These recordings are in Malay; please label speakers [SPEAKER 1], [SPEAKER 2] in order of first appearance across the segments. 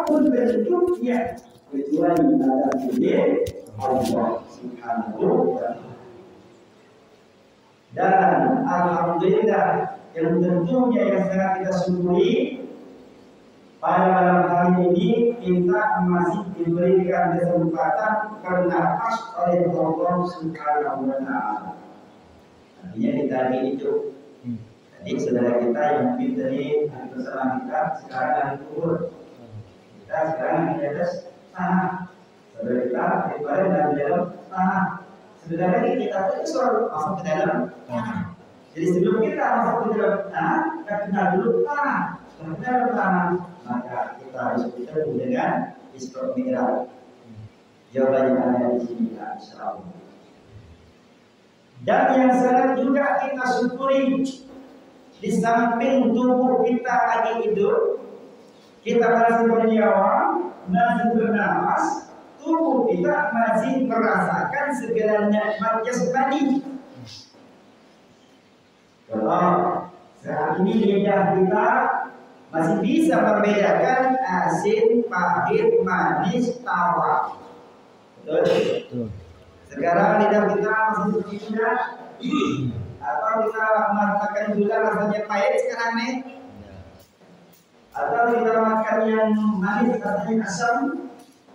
[SPEAKER 1] apapun bentuknya kecuali ada milik Allah Subhanahu wa Ta'ala. Dan alhamdulillah yang tentunya yang sangat kita syukuri pada malam hari ini kita masih diberikan kesempatan bernapas oleh Allah Subhanahu wa Ta'ala. Artinya kita hidup. Jadi saudara kita yang mungkin dari bersama kita sekarang hari kubur, kita sekarang di atas tanah. Saudara kita di bawah dan di dalam tanah. Sebenarnya kita itu selalu masuk ke dalam tanah. Jadi sebelum kita masuk ke dalam tanah, kita kenal dulu tanah. Setelah kita dalam tanah, maka kita harus bertemu dengan Isra Mi'raj. Jawabannya ada di sini, insyaallah. Dan yang sangat juga kita syukuri, di samping tubuh kita lagi hidup, kita masih bernyawa, masih bernapas, tubuh kita masih merasakan segala nikmat jasmani. Kalau saat ini lidah kita masih bisa membedakan asin, pahit, manis, tawar. Betul. Sekarang lidah kita masih berbeda. Atau kita makan gula rasanya pahit sekarang nih. Atau kita makan yang manis rasanya asam.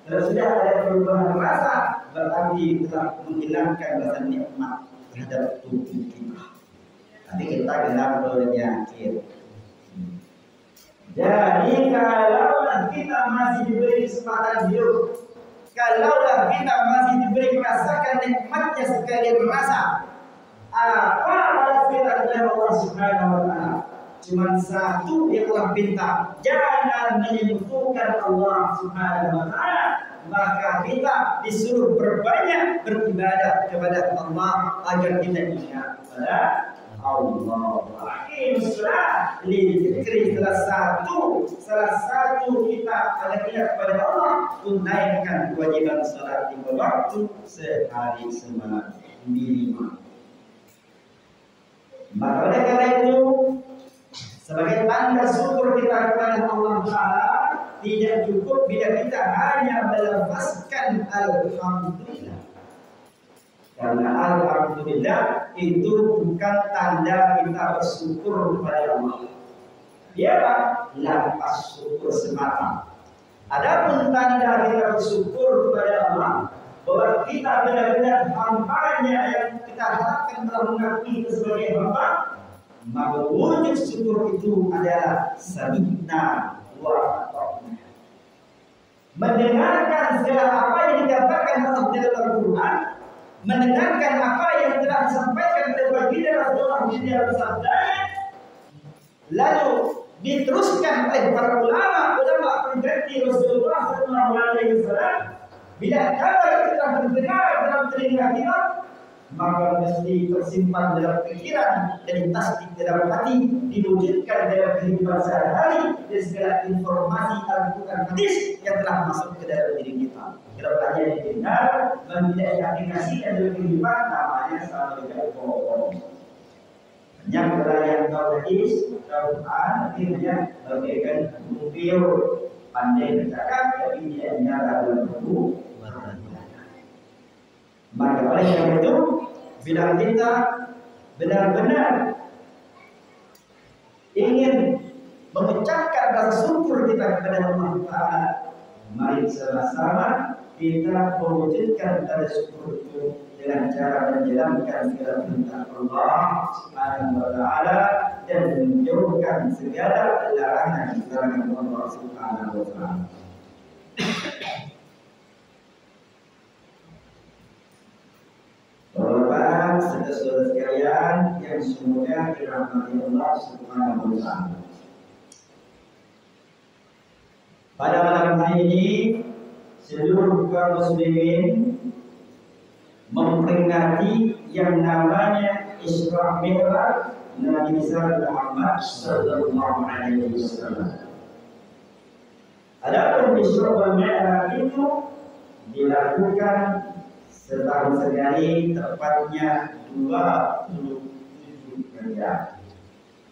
[SPEAKER 1] Kalau sudah ada perubahan rasa, berarti telah menghilangkan rasa nikmat terhadap tubuh kita. Nanti kita kena penyakit. Jadi kalaulah kita masih diberi kesempatan hidup, kalaulah kita masih diberi merasakan nikmatnya sekalian rasa, apa balas kita kepada Allah Subhanahu wa Ta'ala? Cuma satu yang Allah minta, jangan menyebutkan Allah Subhanahu wa Ta'ala. Maka kita disuruh berbanyak beribadah kepada Allah agar kita ingat pada Allah. Akhirnya lidzikri salah satu kita agar ingat kepada Allah, tunaikan kewajiban salat 5 waktu sehari semalam minimal. Maka oleh karena itu, sebagai tanda syukur kita kepada Allah Ta'ala, tidak cukup bila kita hanya melafazkan alhamdulillah. Karena alhamdulillah itu bukan tanda kita bersyukur kepada Allah. Dia lafaz syukur semata. Adapun tanda kita bersyukur kepada Allah, bahwa kita benar-benar hamba-Nya yang kita harapkan telah mengakui sebagai hamba, maka wujud syukur itu adalah sami'na wa ata'na. Mendengarkan segala apa yang dikatakan Allah dalam Al-Quran, mendengarkan apa yang telah disampaikan oleh baginda Rasulullah di dalam sabdanya, lalu diteruskan oleh para ulama pengganti Rasulullah SAW. Bila kabar itu telah terdengar dalam telinga kita, maka mesti tersimpan dalam pikiran dan tasdik dalam hati, diwujudkan dalam kehidupan sehari-hari dan segala informasi Al-Quran hadis yang telah masuk ke dalam diri kita. Kalau hanya didengar dan tidak diaplikasikan dalam kehidupan, namanya sama dengan bohong. Yang berlayar tahu hadis, tahu Quran, akhirnya bagaikan mobil pandai bercakap, tapi tidak nyala dalam tubuh. Maka oleh karena itu, bila kita benar-benar ingin memecahkan rasa syukur kita kepada Allah Ta'ala, mari sama-sama kita mewujudkan rasa syukur itu dengan cara menjalankan segala perintah Allah Subhanahu wa Ta'ala dan menjauhkan segala larangan Allah Subhanahu wa Ta'ala. Saudara-saudara sekalian yang semoga dirahmati Allah Subhanahu wa Ta'ala. Pada malam hari ini seluruh kaum muslimin memperingati yang namanya Isra Mi'raj Nabi besar Muhammad sallallahu alaihi wasallam. Adapun Isra Mi'raj itu dilakukan setahun sekali, tepatnya 27 jam.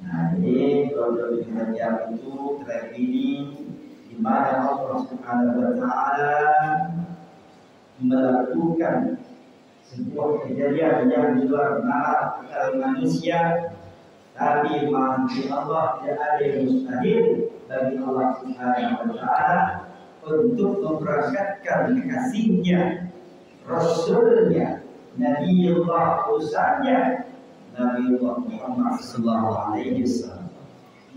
[SPEAKER 1] Nah, jadi 27 jam itu terakhir ini di mana Allah Subhanahu wa taala melakukan sebuah kejadian yang di luar nalar akal manusia, tapi bagi Allah tidak ada yang mustahil bagi Allah Subhanahu wa taala untuk memberangkatkan kekasihnya, Rasulnya, Nabiullah utusannya, Nabiullah Muhammad sallallahu alaihi wasallam.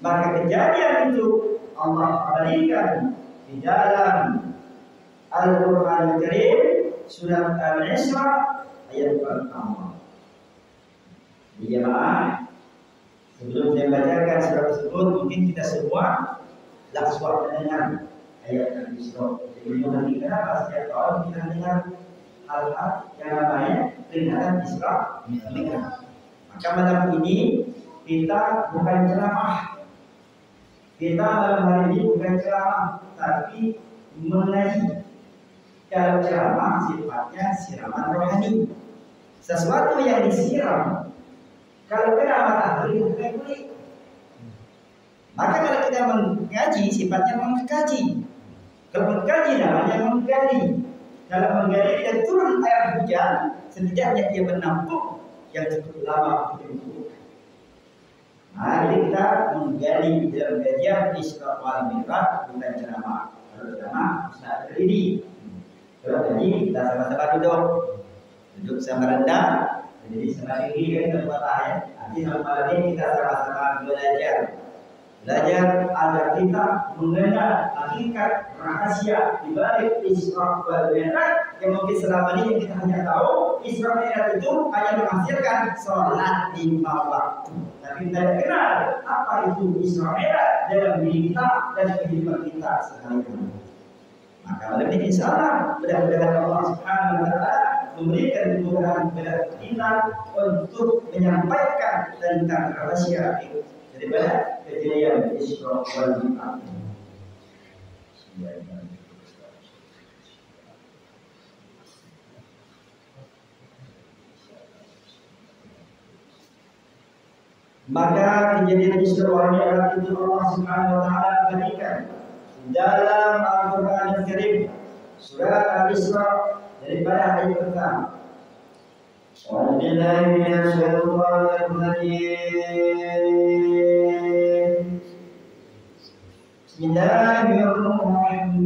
[SPEAKER 1] Maka kejadian itu Allah berikan di dalam Al-Quran Al-Karim surat Al-Isra ayat pertama. Jemaah, sebelum saya bacakan surat tersebut, mungkin kita semua langsung mendengar ayat Al-Isra. Jadi mengerti kenapa setiap tahun kita dengar hal-hal yang namanya peringatan Isra Mi'raj. Maka malam ini kita bukan ceramah. Kita malam hari ini bukan ceramah, tapi mengaji. Kalau ceramah sifatnya siraman rohani, sesuatu yang disiram. Kalau kena matahari bukan kulit. Maka kalau kita mengaji sifatnya mengkaji. Kalau mengkaji namanya menggali. Kalau menggali dia turun air hujan, setidaknya dia menampung yang cukup lama untuk. Nah, jadi kita menggali dalam kajian Isra wal Mi'raj bukan ceramah. Kalau ceramah bisa berdiri. Kalau tadi kita sama-sama duduk sama rendah, jadi sama tinggi kan terpatah ya. Nanti malam ini kita sama-sama belajar agar kita mengenal hakikat rahasia di balik Isra wal Mi'raj yang mungkin selama ini kita hanya tahu Isra Mi'raj itu hanya menghasilkan sholat 5 waktu, tapi kita tidak kenal apa itu Isra Mi'raj dalam diri kita dan kehidupan kita sehari-hari. Maka malam ini insyaallah mudah-mudahan Allah Subhanahu wa taala memberikan kemudahan kepada kita untuk menyampaikan tentang rahasia itu daripada kejadian Isra wal Mi'raj. Maka kejadian Isra wal Mi'raj itu Allah Subhanahu wa taala berikan dalam Al-Quran Al-Karim surat Al-Isra daripada ayat pertama. Wabillahi minasyaitonir rajim. Bismillahirrahmanirrahim.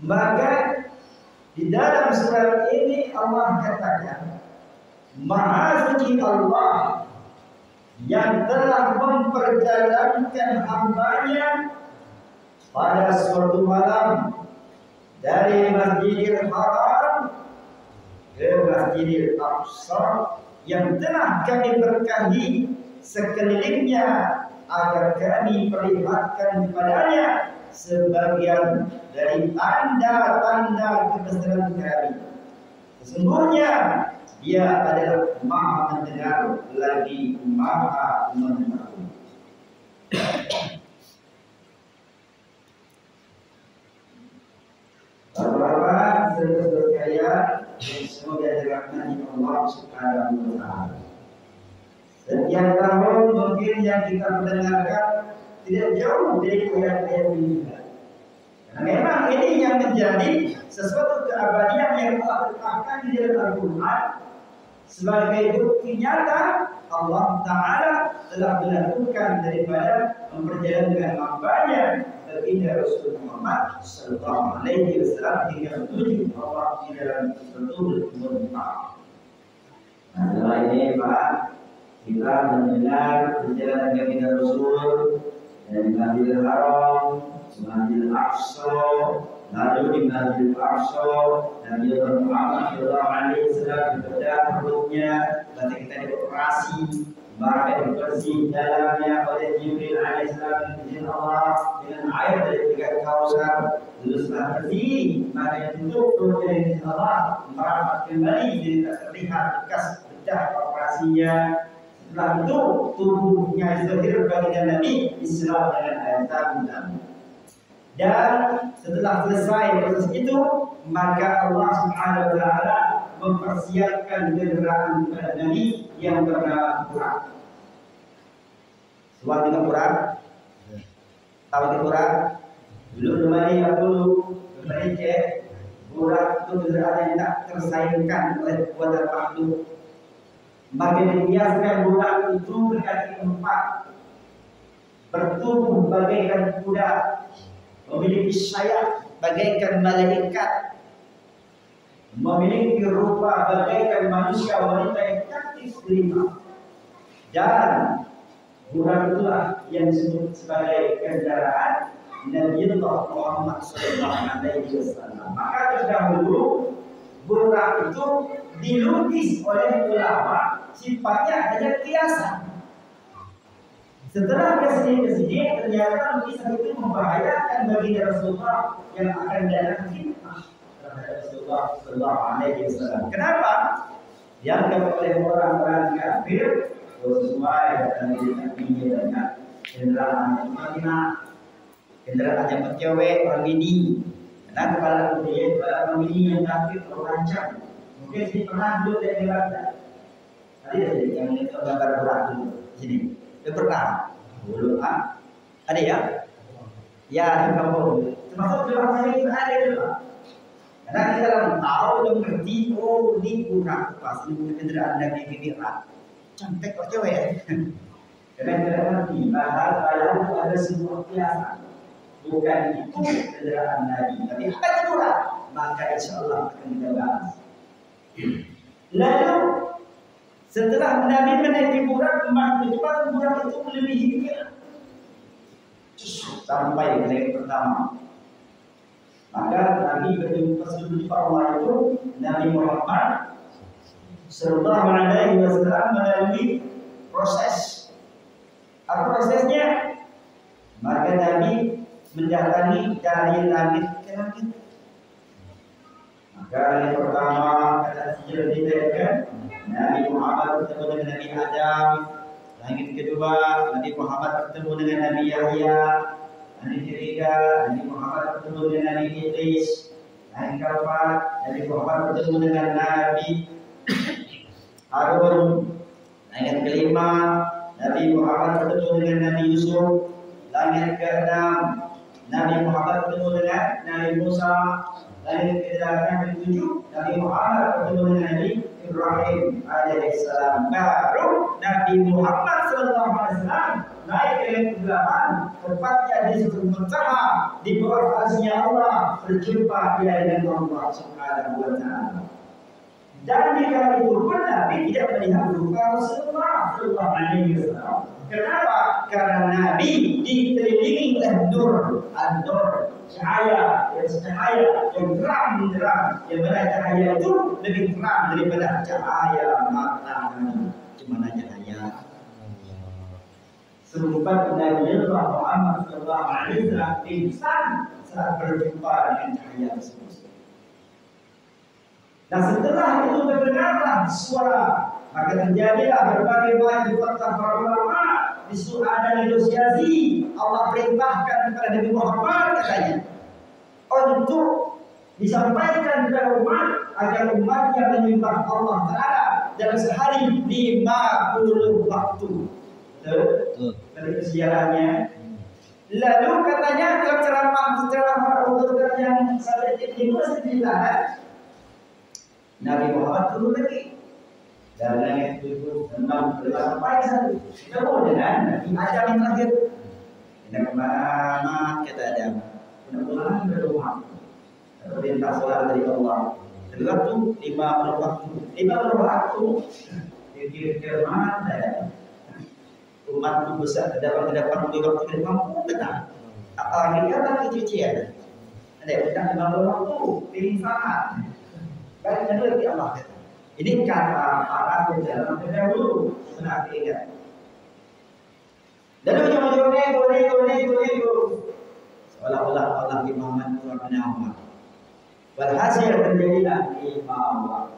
[SPEAKER 1] Maka di dalam surat ini Allah katakan, Maha suci Allah yang telah memperjalankan hambanya pada suatu malam dari Masjidil Haram ke Masjidil Aqsa yang telah kami berkahi sekelilingnya agar kami perlihatkan kepadanya sebagian dari tanda-tanda kebesaran kami. Sesungguhnya Dia adalah Maha mendengar lagi Maha mengetahui. Bapak-bapak, saudara-saudara sekalian, semoga dirahmati Allah Subhanahu wa taala. Setiap tahun mungkin yang kita mendengarkan tidak jauh dari ayat-ayat ini. Karena memang ini yang menjadi sesuatu keabadian yang telah ditetapkan di dalam Al-Quran sebagai bukti nyata Allah Ta'ala telah melakukan daripada memperjalankan hambanya baginda Rasul Muhammad Sallallahu Alaihi Wasallam hingga menuju Allah di dalam betul muntah. Nah, setelah ini Pak, kita mendengar perjalanan baginda Rasul dari Masjidil Haram, Masjidil Aqsa, lalu di Masjidil Aqsa Nabi Muhammad Sallallahu Alaihi Wasallam berbeda perutnya, nanti kita dioperasi, maka dibersih dalamnya oleh Jibril Alaihissalam izin Allah dengan air dari 3 kausar, lalu setelah bersih maka ditutup perutnya dengan izin Allah, merapat kembali jadi tak terlihat bekas bedah operasinya. Setelah itu tubuhnya zahir baginda Nabi Islam dengan air zam-zam. Dan setelah selesai proses itu, maka Allah Subhanahu wa taala mempersiapkan kendaraan kepada Nabi yang bernama Burak. Suatu Burak, tahu Burak? Belum kembali aku berpikir Burak itu kendaraan yang tak tersaingkan oleh kekuatan makhluk. Maka dibiasakan Burak itu berkaki 4, bertubuh bagaikan kuda, memiliki sayap bagaikan malaikat, memiliki rupa bagaikan manusia wanita yang cantik delima. Dan Burak itulah yang disebut sebagai kendaraan Nabi Muhammad SAW. Maka terdahulu Burak itu dilukis oleh ulama sifatnya hanya kiasan. Setelah kesini ternyata lukisan itu membahayakan bagi Rasulullah yang akan datang fitnah terhadap Rasulullah Sallallahu Alaihi Wasallam. Kenapa? Dianggap oleh orang-orang kafir sesuai dengan dengan kendaraan Madinah, kendaraan yang cewek orang ini. Karena kepala orang ini yang kafir terancam. Mungkin sih pernah dulu dari Jakarta. Tadi ada yang gambar berat dulu sini. Dia pernah dulu ada ya? Ya di kampung. Termasuk di rumah saya itu ada juga. Karena kita dalam tahu dan mengerti, oh ini kurang pas ini kendaraan Nabi Muhammad. Cantik kok cewek ya. Karena kita mengerti bahwa itu ada sebuah kiasan. Bukan itu kendaraan Nabi, tapi apa itu kurang? Maka insya Allah akan kita bahas. Lalu setelah Nabi menaiki Burak, cepat Burak itu melebihi pikiran sampai ke langit pertama. Maka Nabi berjumpa Allah itu Nabi Muhammad Sallallahu Alaihi Wasallam melalui proses. Apa prosesnya? Maka Nabi mendatangi dari langit ke langit. Maka yang pertama kata sejarah dikatakan Nabi Muhammad bertemu dengan Nabi Adam. Langit kedua Nabi Muhammad bertemu dengan Nabi Yahya. Langit ketiga Nabi Muhammad bertemu dengan Nabi Idris. Langit keempat Nabi Muhammad bertemu dengan Nabi Harun. Langit kelima Nabi Muhammad bertemu dengan Nabi Yusuf. Langit keenam Nabi Muhammad bertemu dengan Nabi Musa. Langit ke-7 Nabi Muhammad bertemu dengan Nabi Ibrahim alaihissalam. Baru Nabi Muhammad sallallahu alaihi wasallam naik ke langit ke-8, tepatnya di Sidratul Muntaha, di bawah arsy Allah, berjumpa dengan Allah Subhanahu wa taala. Dan di kala itu pun Nabi tidak melihat muka Rasulullah Sallallahu Alaihi Wasallam. Kenapa? Karena Nabi dikelilingi oleh nur, an-nur, cahaya yang terang, yang mana cahaya itu lebih terang daripada cahaya matahari. Cuma cahaya. Serupa Nabi Muhammad Sallallahu Alaihi Wasallam pingsan saat berjumpa dengan cahaya tersebut. Dan setelah itu terdengarlah suara, maka terjadilah berbagai macam fatwa para ulama. Disitu ada negosiasi. Allah perintahkan kepada Nabi Muhammad katanya untuk disampaikan kepada umat agar umat yang menyembah Allah Taala dalam sehari 50 waktu. Dari kesiarannya. Lalu katanya dalam ceramah untuk yang saya itu ceritakan. Nabi Muhammad turun lagi dari langit 7, 6, 8 sampai 1. Kita boleh kan? Nabi Adam yang terakhir. Kita kemana kata Adam. Mudah-mudahan berdoa. Perintah sholat dari Allah. Dari waktu 50 waktu. 50 waktu. Kira-kira mana ya? Umatku besar terdapat waktu ke depan pun benar. Apalagi ada kecucian. Ada yang 50 waktu. Pilih sangat. Baik dari Allah. Ini kata para penjalan terdahulu. Benar ingat. Lalu nego. Seolah-olah Allah Muhammad Muhammad. Walhasil terjadilah 5 waktu.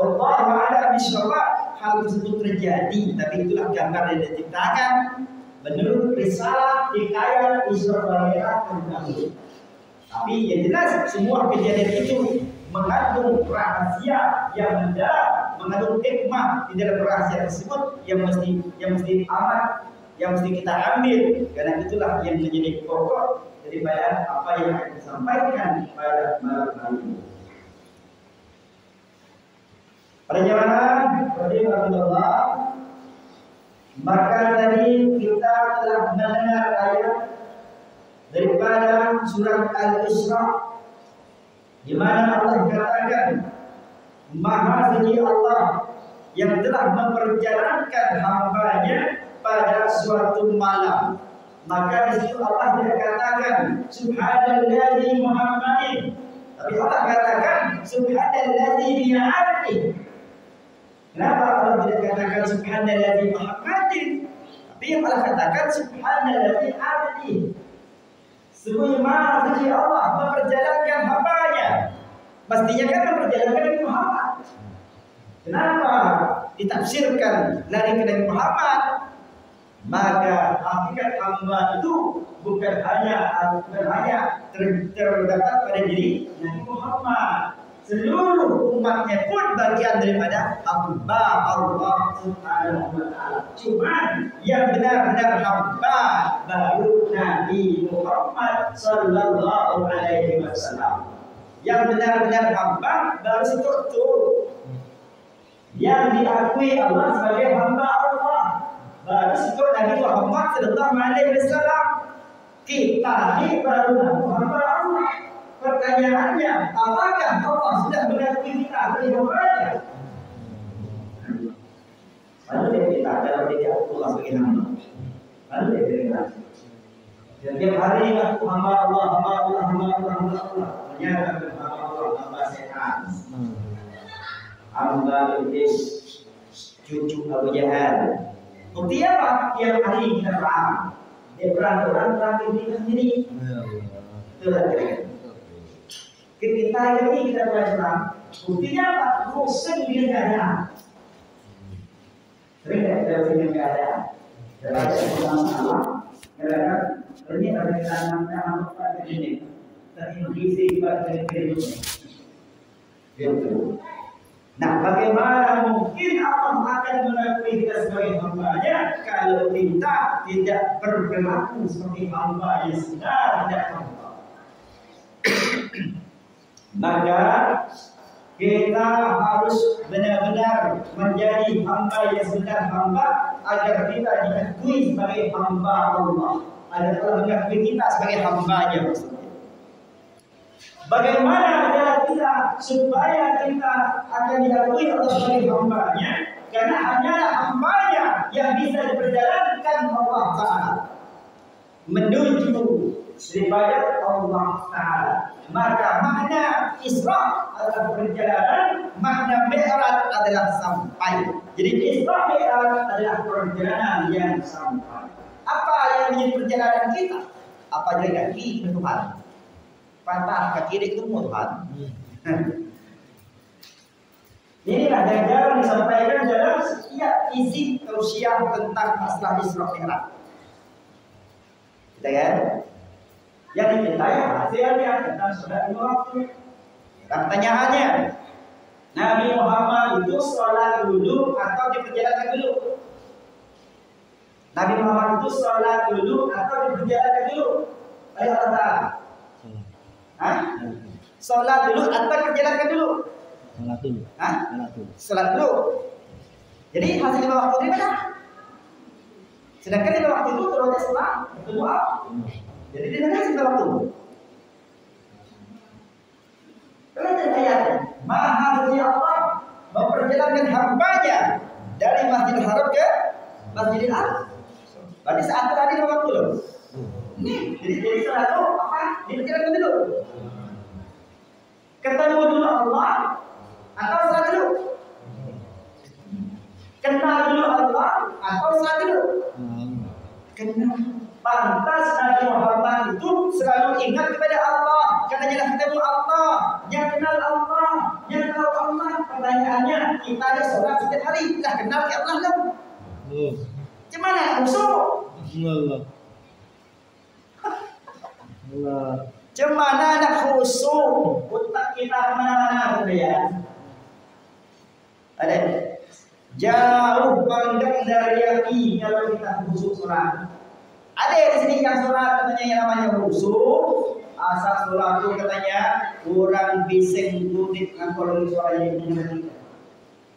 [SPEAKER 1] Allah ada bisawab hal tersebut terjadi, tapi itulah gambar yang diciptakan menurut risalah hikayat Isra wal Mi'raj terdahulu. Tapi yang jelas semua kejadian itu mengandung rahasia yang mendalam, mengandung hikmah di dalam rahasia tersebut yang mesti amat, yang mesti kita ambil, karena itulah yang menjadi pokok daripada apa yang akan disampaikan pada malam hari ini. Perjalanan Rasulullah, maka tadi kita telah mendengar ayat daripada surat Al-Isra di mana Allah katakan Maha Suci Allah yang telah memperjalankan hamba-Nya pada suatu malam. Maka di situ Allah tidak katakan Subhanallazi Muhammadin, tapi Allah katakan Subhanallazi bi'abdihi. Kenapa Allah tidak katakan Subhanallazi Muhammadin, tapi Allah katakan Subhanallazi abdihi? Sungguh Maha Suci Allah memperjalankan hamba-Nya. Pastinya kan memperjalankan Nabi Muhammad. Kenapa ditafsirkan lari ke Nabi Muhammad? Maka hakikat hamba itu bukan hanya terdapat pada diri Nabi Muhammad. Seluruh umatnya pun bagian daripada hamba Allah Subhanahu wa Ta'ala. Cuman yang benar-benar hamba baru Nabi Muhammad Sallallahu Alaihi Wasallam. Yang benar-benar hamba baru itu yang diakui Allah sebagai hamba Allah. Baru itu Nabi Muhammad Sallallahu Alaihi Wasallam. Kita ini baru hamba Allah. Pertanyaannya, apakah Allah sudah mengakui kita sebagai hamba-Nya? Lalu dia kita dalam diri Allah sebagai hamba. Lalu dia berkata, setiap hari aku hamba Allah. Menyatakan hamba Allah, hamba setan, hamba iblis, cucu Abu Jahal. Bukti apa? Tiap hari kita perang. Dia perang diri sendiri. Itulah kira-kira. Kita ini kita perang. Buktinya apa? Bosan dengan keadaan. Sering tak kita bosan dengan keadaan. Sama-sama. Kadang-kadang ternyata ada tanam apa ini. Tapi mengisi pada kehidupan. Betul. Nah, bagaimana mungkin Allah akan mengakui kita sebagai hamba-Nya kalau kita tidak berperilaku seperti hamba yang sudah tidak hamba? Maka kita harus benar-benar menjadi hamba yang benar hamba agar kita diakui sebagai hamba Allah, agar Allah mengakui kita sebagai hamba-Nya. Bagaimana cara kita supaya kita akan diakui Allah sebagai hamba-Nya? Karena hanyalah hamba-Nya yang bisa diperjalankan Allah Ta'ala menuju ibadat Allah Ta'ala. Maka makna Isra adalah perjalanan, makna Mi'raj adalah sampai. Jadi Isra Mi'raj adalah perjalanan yang sampai. Apa yang menjadi perjalanan kita? Apa jalan kaki ke Tuhan? Patah kaki itu Tuhan. Inilah yang jarang disampaikan dalam setiap isi tausiah tentang masalah Isra Mi'raj. Kita kan? Yang dicintai hasilnya tentang sholat lima waktu. Pertanyaannya, Nabi Muhammad itu sholat dulu atau diperjalankan dulu? Nabi Muhammad itu sholat dulu atau diperjalankan dulu? Ayo Allah. Hah? Sholat dulu atau diperjalankan dulu?
[SPEAKER 2] Sholat dulu.
[SPEAKER 1] Hah?
[SPEAKER 2] Sholat dulu.
[SPEAKER 1] Sholat dulu. Jadi hasil lima waktu ini mana? Sedangkan lima waktu itu terus sholat kedua. Jadi di mana hasil lima waktu? Kalau ayatnya, Maha Suci Allah memperjalankan hamba-Nya dari Masjidil Haram ke Masjidil Aqsa. Berarti saat tadi lima waktu loh. Ini jadi sholat itu apa? Diperjalankan dulu. Ketemu dulu Allah atau sholat dulu? Kenal dulu Allah atau sholat dulu? Kenal. Pantas Nabi Muhammad itu selalu ingat kepada Allah karena dia ketemu Allah, dia kenal Allah, dia tahu Allah. Pertanyaannya, kita ada sholat setiap hari, dah kenal ya Allah dong. Gimana? Usul? Gimana nak khusyuk? Otak kita kemana-mana ya? Ada jauh panggang dari yakin kalau kita khusyuk sholat. Ada di sini yang sholat katanya yang namanya khusyuk. Asal sholat itu katanya kurang bising duduk dengan kalau suaranya ini.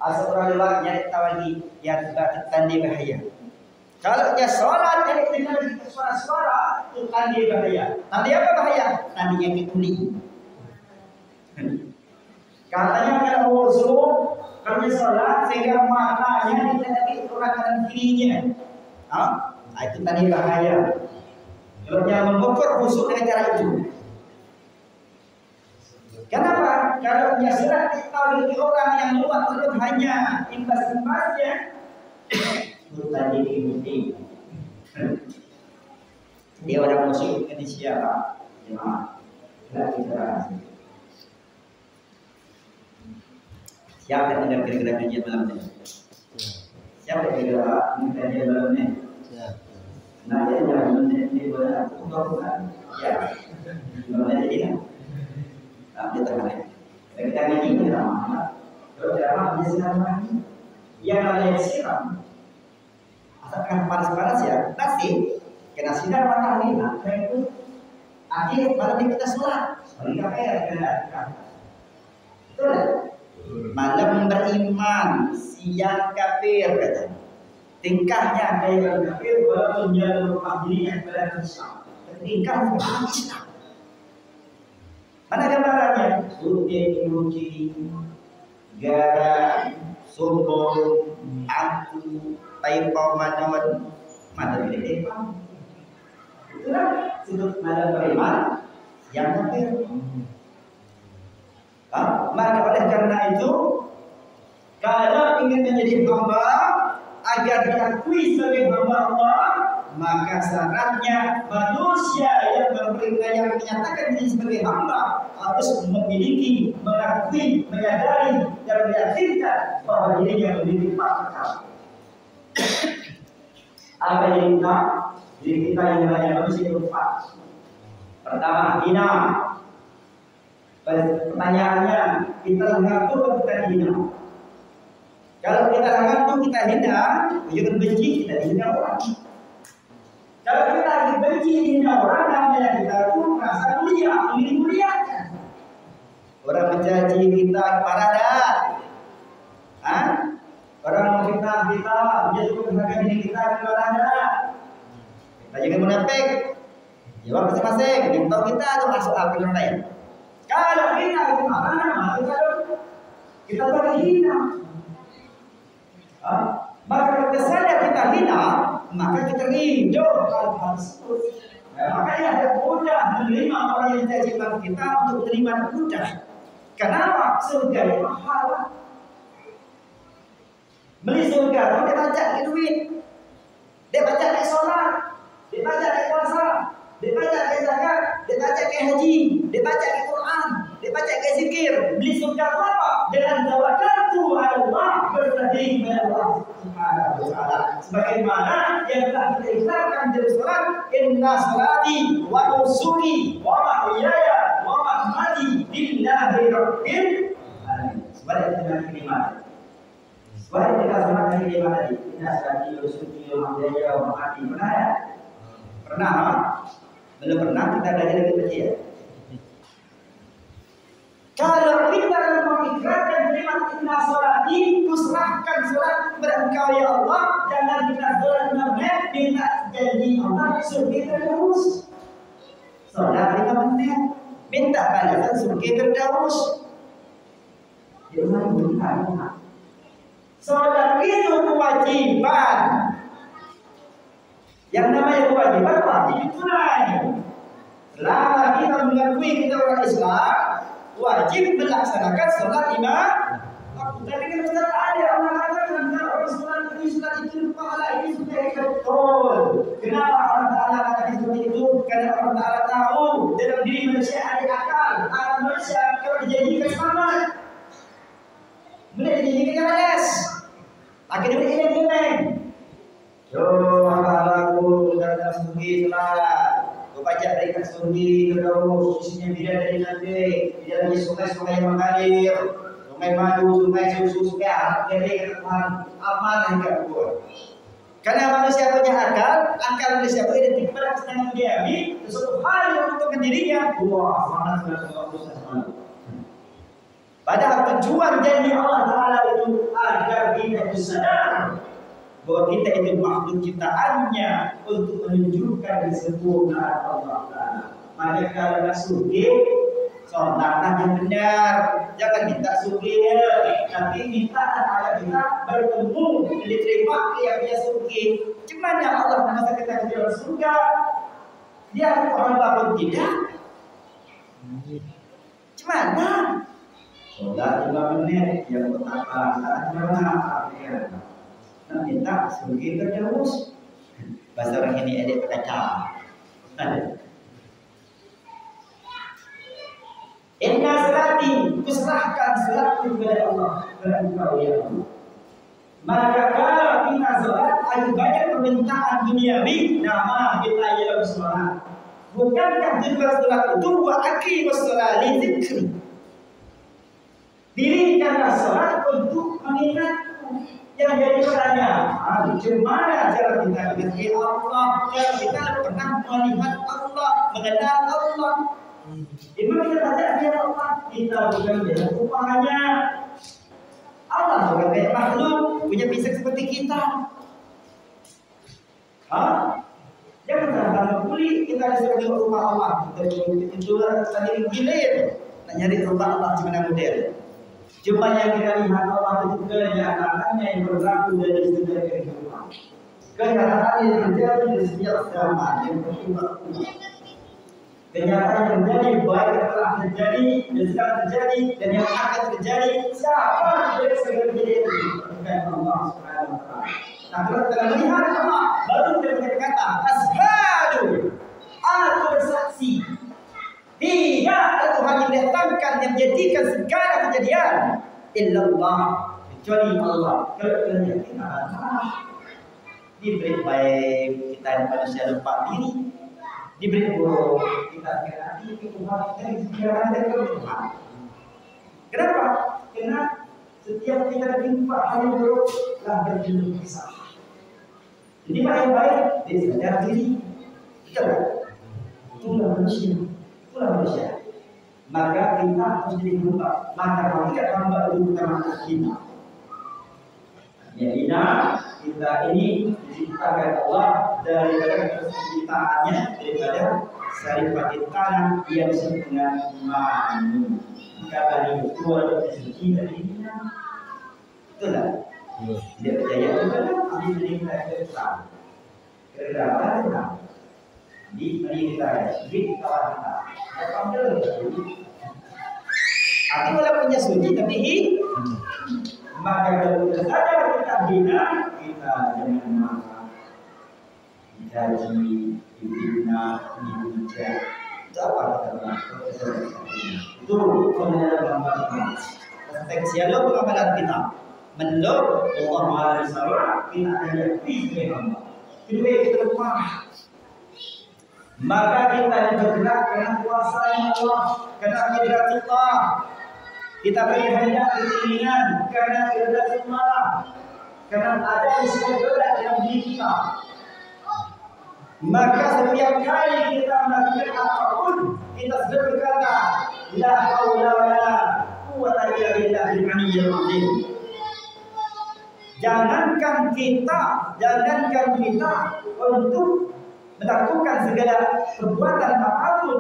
[SPEAKER 1] Asal orang lewat nyari tawagi yang tanda bahaya. Kalau dia sholat jadi dengar suara-suara itu tanda bahaya. Tanda apa bahaya? Tanda yang ditulis. Katanya kalau khusyuk kalau dia sholat sehingga matanya tidak lagi orang kanan kirinya. Nah, itu tadi bahaya. Kalau dia mengukur khusyuk dengan cara itu. Kenapa? Kalau dia sudah diketahui orang yang luar mulut hanya imbas-imbasnya, itu tadi diikuti. Dia orang khusyuk ini siapa? Jemaah. Kita siapa yang tidak kira-kira kajian malam ini? Siapa yang kira-kira kajian malam ini? Nah, dia jangan menjadi bola bukan? Ya, gimana jadi kan? Nah, dia terkait. Kita ngaji kita sama. Kalau dalam siram lagi, yang namanya siram, asalkan panas-panas ya, nasi kena sinar matahari, nah itu akhir malam kita sholat, sholat kafir kena. Betul? Malam beriman, siang kafir kata. Tingkahnya kayak orang kafir walaupun dia merupakan dirinya kepada Islam. Tingkah seperti Islam. Mana gambarannya? Putih, muci, gara, sombong, aku, taipau, manawan, mana ini taipau? Itulah sudut malam beriman yang kafir. Maka oleh karena itu, kalau ingin menjadi hamba agar diakui sebagai hamba Allah, maka syaratnya manusia yang menyatakan diri sebagai hamba harus memiliki, mengakui, menyadari dan meyakinkan bahwa dirinya memiliki empat perkara. Apa yang kita? Diri kita yang namanya manusia itu empat. Pertama, hina. Pertanyaannya, kita mengaku atau kita hina? Kalau kita mengaku kita hina, jangan benci, kita hina orang. Kalau kita lagi benci hina orang, namanya kita pun merasa mulia, ingin muliakan. Orang mencaci kita parah dah. Orang menfitnah kita, menjatuhkan harga diri kita parah dah. Kita jangan munafik. Jawab masing-masing, tahu kita atau masuk akal orang lain. Kalau hina gimana? Maka kalau kita berhina, maka kesannya kita hina, maka kita rindu hal tersebut. Makanya ada mudah menerima orang yang menjanjikan kita untuk menerima mudah. Kenapa? Surga yang mahal. Beli surga, dia baca ke duit, dia baca ke sholat, dia baca ke puasa, dia baca ke zakat, dia baca ke haji, dia baca ke Quran, dia baca ke zikir. Beli surga apa? Dengan tawakkaltu Allah bersanding kepada Allah Subhanahu wa taala. Sebagaimana yang telah kita ikrarkan dalam surat Inna salati wa nusuki wa mahyaya wa mamati lillahi rabbil alamin. Sebagai dengan kalimat. Sebagai kita sama dengan kalimat tadi. Inna salati wa nusuki wa mahyaya wa mamati. Pernah ya? Pernah? Belum pernah kita belajar lagi baca ya. Kalau kita mengikrarkan kalimat inna sholati, kusrahkan sholat kepada Engkau ya Allah, jangan kita sholat menit, minta janji Allah surga terus. Sholat 5 menit, minta balasan surga terus. Jangan minta. Sholat itu kewajiban. Yang namanya kewajiban wajib tunai. Selama kita mengakui kita orang Islam, wajib melaksanakan sholat 5 waktu. Tapi kalau kita ada orang mengatakan orang sholat itu pahala ini sudah betul. Kenapa Allah Taala katakan seperti itu? Karena Allah Taala tahu dalam diri manusia ada akal. Akal manusia kalau dijanjikan semangat, boleh dijanjikan malas. Akhirnya dia gimana? Yo, aku sudah sembunyi sholat. Baca dari sungi terus isinya tidak dari nanti tidak lagi sungai-sungai yang mengalir, sungai madu, sungai susu, sungai arak dari ketemuan aman yang keluar. Karena manusia punya akal manusia itu identik pada kesenangan duniawi, sesuatu hal yang untuk dirinya. Wah, sangat bagus. Padahal tujuan janji Allah Taala itu agar kita sadar bahwa kita itu makhluk ciptaannya untuk menunjukkan kesempurnaan Allah Taala. Maka kalau sugih, sholatlah yang benar, jangan minta sugih, tapi minta agar kita bertemu diterima yang dia sugih. Gimana Allah mengatakan kita ke dalam surga? Dia orang bangun tidak? Gimana? Sholat 5 menit yang pertama, saat mana? Minta surga terus. Bahasa orang ini ada kacau. Inna salati, kusrahkan salatku kepada Allah, kepada Engkau ya Allah. Maka kalau kita salat ada banyak permintaan duniawi, nama kita ialah sholat. Bukankah juga salat itu wa aqimus shalah li dzikri? Dirikanlah salat untuk mengingatku. Yang jadi pertanyaan, bagaimana cara kita mengenai Allah? Cara kita pernah melihat Allah, mengenal Allah. Dimana kita baca dia Allah, kita bukan dia rupanya. Allah bukan kayak makhluk, punya fisik seperti kita. Jangan terlalu kulit kita disuruh tengok rumah Allah. Itu tadi gilir, nak nyari rumah Allah gimana model. Cuma yang kita lihat Allah itu kenyataannya yang berlaku dari setiap kehidupan. Kenyataan yang terjadi di setiap zaman yang berubah. Kenyataan yang terjadi baik yang telah terjadi dan sekarang terjadi dan yang akan terjadi. Siapa dari segala kejadian itu? Bukan Allah Subhanahu wa taala. Nah, kalau kita melihat Allah, baru kita berkata, "Asyhadu, aku bersaksi." Tidak Tuhan yang datangkan yang menjadikan segala kejadian illallah kecuali Allah. Kalau kita yakin diberi baik kita manusia lupa diri, diberi buruk kita hati Tuhan dari segala Tuhan. Kenapa? Karena setiap kita timpa hal yang buruk lah berjuluk kisah. Jadi yang baik dia sadar diri. Kita itulah manusia. Maka kita harus jadi hamba. Maka kalau tidak hamba itu bukan makhluk kita. Yaitu kita ini diciptakan Allah daripada penciptaannya daripada saripati tanah yang disebut dengan mani. Kata ini keluar dari suci dari itulah. Dia percaya itu kan ahli dari kita. Kerana di kita kawan kita. Ada panggil. Arti walaupun punya suci tapi maka kalau kita sadar kita hina, kita jangan marah, dicaci, dihina, dihujat. Itu apa kata itu kemudian gambaran aspek sialo pengamalan kita. Menurut Allah Subhanahu kita ada pikiran. Kedua kita lemah. Maka kita yang bergerak karena kuasa Allah, karena kudrat Allah. Kita berkehendak keinginan karena kudrat Allah. Karena ada istilah yang diri kita. Maka setiap kali kita melakukan apapun, kita sudah berkata, la haula wala quwwata illa billahil aliyyil azim. Jangankan kita untuk melakukan segala perbuatan apapun,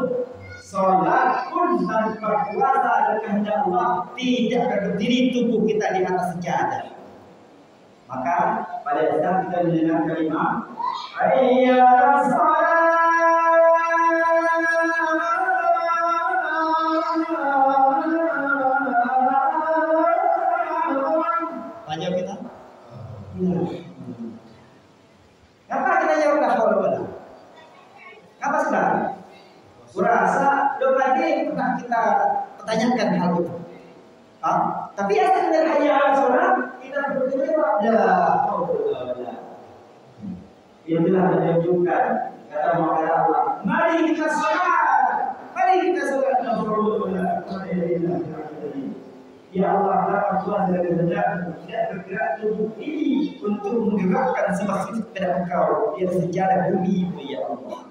[SPEAKER 1] sholat pun tanpa kuasa dan kehendak Allah tidak akan berdiri tubuh kita di atas sejadah. Maka pada saat kita mendengar kalimat hayya 'alas shalah, aja kita. Kenapa kita jawab la haula wala? Apa sebenarnya? Kurasa belum lagi pernah kita pertanyakan hal itu. Tapi asal dari hayya 'alas shalah kita berjawab la haula wala. Itulah menunjukkan kata Allah, mari kita salat, mari kita salat. Ya Allah, dapat Tuhan dari kehendak tidak bergerak tubuh ini untuk menggerakkan sebab kepada Engkau yang sejarah bumi itu ya Allah.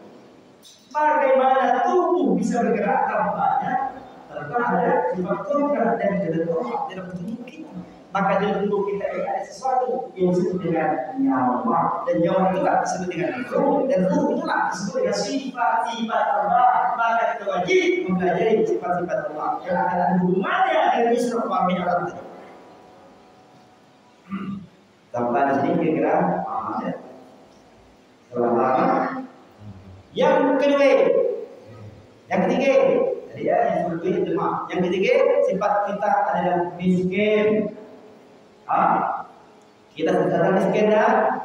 [SPEAKER 1] Bagaimana tubuh bisa bergerak tanpanya? Tanpa ada sebab kodrat dan kehendak Allah dalam tubuh kita. Maka dalam tubuh kita ini ada sesuatu yang disebut dengan nyawa, dan nyawa itulah disebut dengan ruh, dan ruh itulah disebut dengan sifat-sifat Allah. Maka kita wajib mempelajari sifat-sifat Allah yang ada hubungannya dengan Isra wa Mi'raj. Sampai di sini kira-kira ada. Selama yang kedua, yang ketiga, jadi ya yang seperti itu mah. Yang ketiga, sifat kita adalah miskin. Kita sadar miskin dah?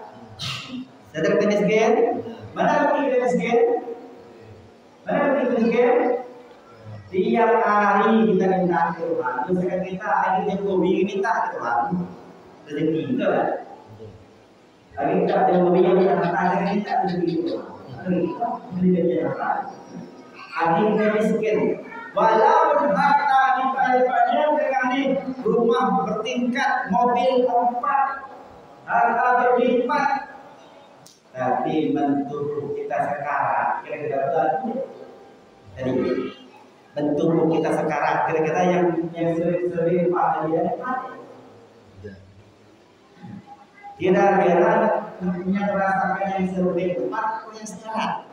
[SPEAKER 1] Sadar kita miskin? Mana kita miskin? Mana kita miskin? Tiap hari kita minta ke Tuhan. Misalkan kita akhirnya hobi minta ke Tuhan. Rezeki itu lah. Lagi kita ada hobi yang kita minta rezeki itu. Kita beli harta. Akhirnya miskin. Walaupun harta banyak dengan rumah bertingkat, mobil 4, harta berlipat, tapi bentuk kita sekarang kira-kira berapa? Jadi bentuk kita sekarang kira-kira yang sering pada dia kira-kira yang merasakan yang sering atau yang sekarang.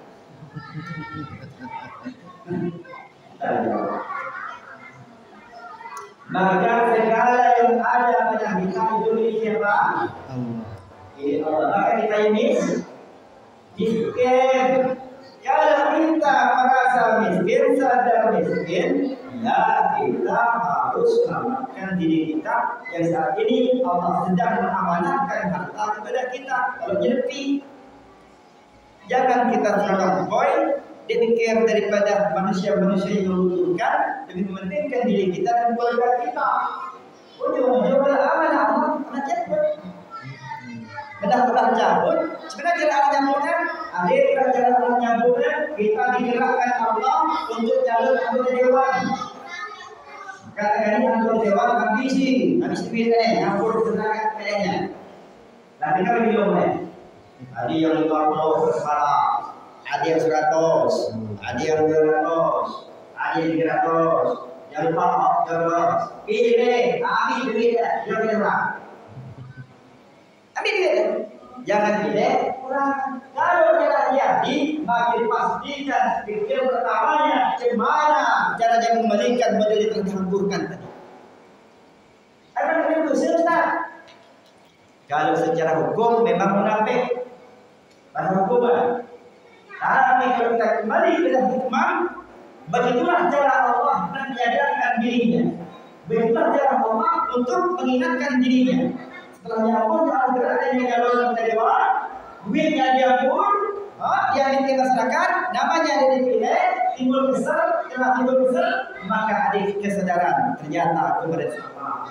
[SPEAKER 1] Maka segala yang ada pada kita ini siapa? Ini Allah. Maka kita ini miskin. Kalau kita merasa miskin, sadar miskin, ya kita harus selamatkan diri kita yang saat ini Allah sedang mengamanatkan harta kepada kita. Kalau nyepi, jangan kita seragam boy. Dipikir daripada manusia-manusia yang membutuhkan, lebih mementingkan diri kita dan keluarga kita. Ujung-ujungnya amanah Allah cabut. Bedah-bedah cabut. Sebenarnya cara cabutnya, ada cara Allah cabutnya. Kita digerakkan Allah untuk jalur anggota dewan. Katakan ini anggota dewan habis pilih, campur tenaga kayaknya. Tapi kan belum ada yang 50 kepala. Ada yang 100, ada yang 200, ada yang 300, yang 400. Pilih, habis duit, yang berapa? ambil duit. Jangan pilih kurang. Kalau tidak jadi, maka dipastikan pikir pertamanya bagaimana cara dia mengembalikan modal yang telah dihamburkan tadi. Akan begitu, Ustaz. Kalau secara hukum memang munafik, pada hukuman. Tapi kalau kita kembali ke hikmah, begitulah cara Allah menyadarkan dirinya. Begitulah cara Allah untuk mengingatkan dirinya. Setelahnya Allah akan beradanya kalau kita jawab, duitnya dia pun, yang di masyarakat, namanya ada dipilih, timbul kesal, setelah timbul kesal, maka ada kesadaran ternyata itu bersama.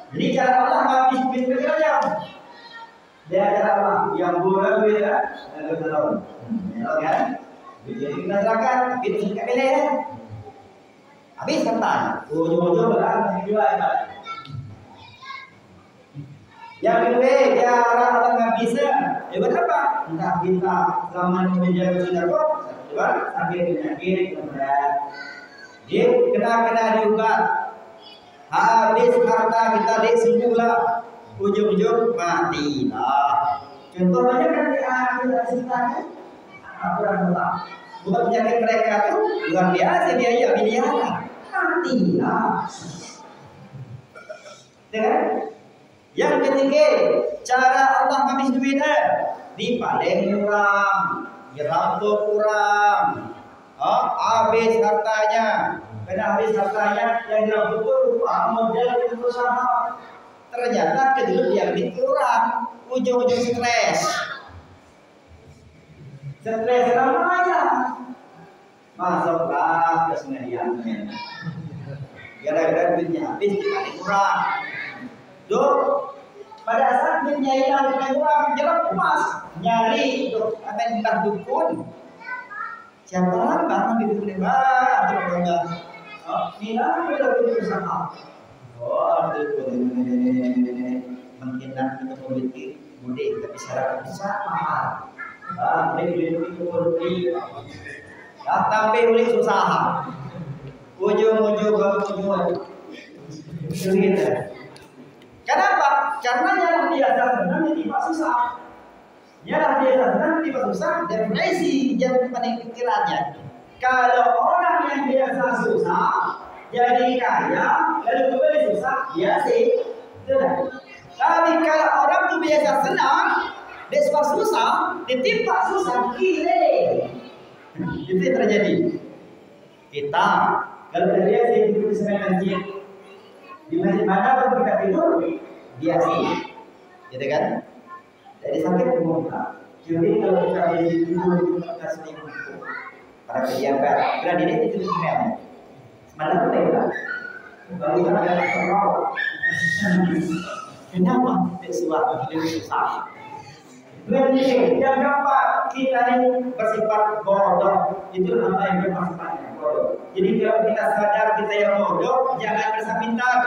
[SPEAKER 1] Jadi cara Allah habis pikirnya, dia cara Allah yang boleh beda, ada kesalahan, kan? Jadi masyarakat, itu tidak pilih, habis kata, ujung-ujung berang juga hebat. Yang kedua, cara Allah nggak bisa, hebat apa? Entah kita selama ini menjaga sedekah, coba sakit penyakit berat, dia kena diubat, habis harta kita sembuhlah, ujung-ujung matilah. Contohnya kan di akhir cerita kan, bukan penyakit mereka tuh luar biasa biaya miliaran, matilah. Dengan yang ketiga, cara Allah habis duitnya di paling kurang, dirampok kurang, habis hartanya, karena habis hartanya yang dirampok rupa model usaha. Ternyata kedua yang kurang, ujung-ujung stres namanya, masuklah ke sendiriannya. Gara-gara duitnya habis di paling kurang. Pada saat duitnya hilang kurang, jerap puas nyari apa yang entah dukun. Siapa bahkan di dukun hebat, terus enggak. Hilang udah berusaha. Dukun menghina kita politik, mudik tapi syarat bisa mahal. Beli itu beli. Tapi beli susah. Ujung-ujung gitu. Kenapa? Karena yang biasa senang tiba susah. Yang biasa senang tiba susah dan crazy jangan paling pikirannya. Kalau orang yang biasa susah jadi kaya, lalu kembali susah, ya sih, tidak. Tapi kalau orang tuh biasa senang, dia susah, ditimpa susah, gile. Itu yang terjadi. Kita kalau dia sih tidur di masjid, di masjid mana pun kita tidur, dia sih, gitu kan? Jadi sakit muka. Jadi kalau kita tidur kita selingkuh. Para pejabat, berarti dia itu email. Mana pun tidak. Kalau kita ada teror, kenapa sesuatu lebih susah? Berarti yang keempat kita ini bersifat bodoh. Itu apa yang bermaksudnya bodoh. Jadi kalau kita sadar kita yang bodoh, jangan merasa pintar.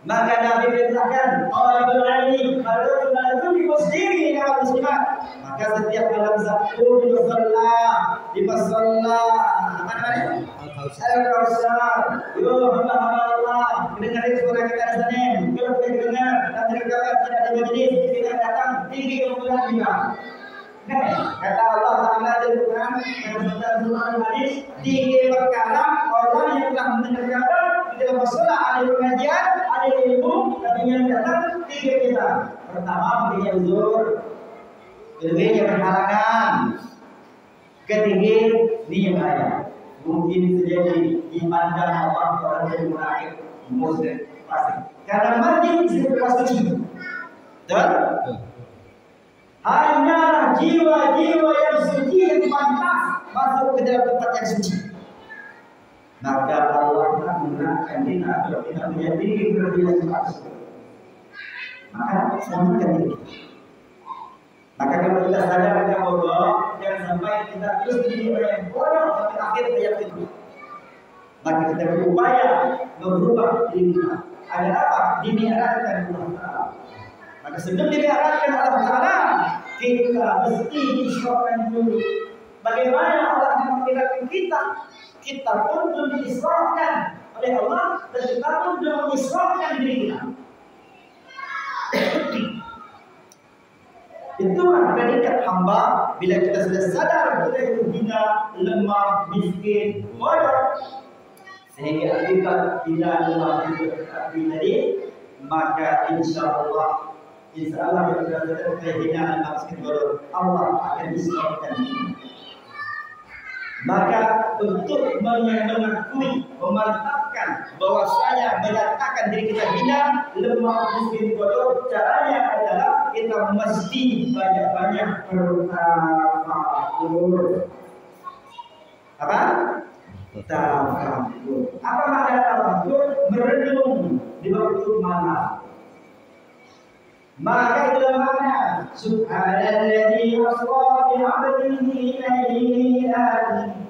[SPEAKER 1] Maka Nabi beritakan, Allahul Alim, kalau itu sendiri dengan muslimat. Maka setiap malam Sabtu di musalla, apa namanya? Al-Kausar. Yo, Allah, dengarin suara kita di sana. Kalau kita dengar dan terkabar tidak ada majlis, kita datang tinggi kemuliaan juga. Kata Allah Taala di Quran dan dalam hadis, tiga perkara orang yang telah mendengar di dalam musalla ada pengajian, ada ilmu, dan yang datang tiga kita. Pertama, dia uzur. Kedua, yang berhalangan. Ketiga, dia kaya. Mungkin terjadi dipandang orang yang munafik, musyrik, fasik. Karena masjid sebuah suci. Betul? Hanyalah jiwa-jiwa yang suci yang pantas masuk ke dalam tempat yang suci. Maka Allah akan menggunakan kita kalau kita menjadi berlebihan palsu. Maka selamatkan diri. Maka kalau kita sadar kita bodoh, jangan sampai kita terus menjadi orang yang bodoh sampai akhir hayat kita. Maka kita berupaya merubah diri kita. Agar apa? Dimiarahkan Allah Taala. Maka sebelum dimiarahkan Allah Taala, kita mesti diisrakan dulu. Bagaimana Allah memperkirakan kita? Kita pun belum diisrakan oleh Allah dan kita pun belum mengisrakan diri kita. Itulah predikat hamba bila kita sudah sadar kita itu hina, lemah, miskin, bodoh. Sehingga akibat hina, lemah, tadi, maka insya Allah kita sudah hina, lemah, miskin, bodoh, Allah akan diselamatkan. Maka untuk mengakui, memantapkan bahwa saya menyatakan diri kita hina, lemah, miskin, bodoh, caranya adalah kita mesti banyak-banyak bertafakur. Apa? Tafakur. Apa makna tafakur? Merenung di waktu malam. Maka itulah makna Subhanalladzi asra bi 'abdihi laylan.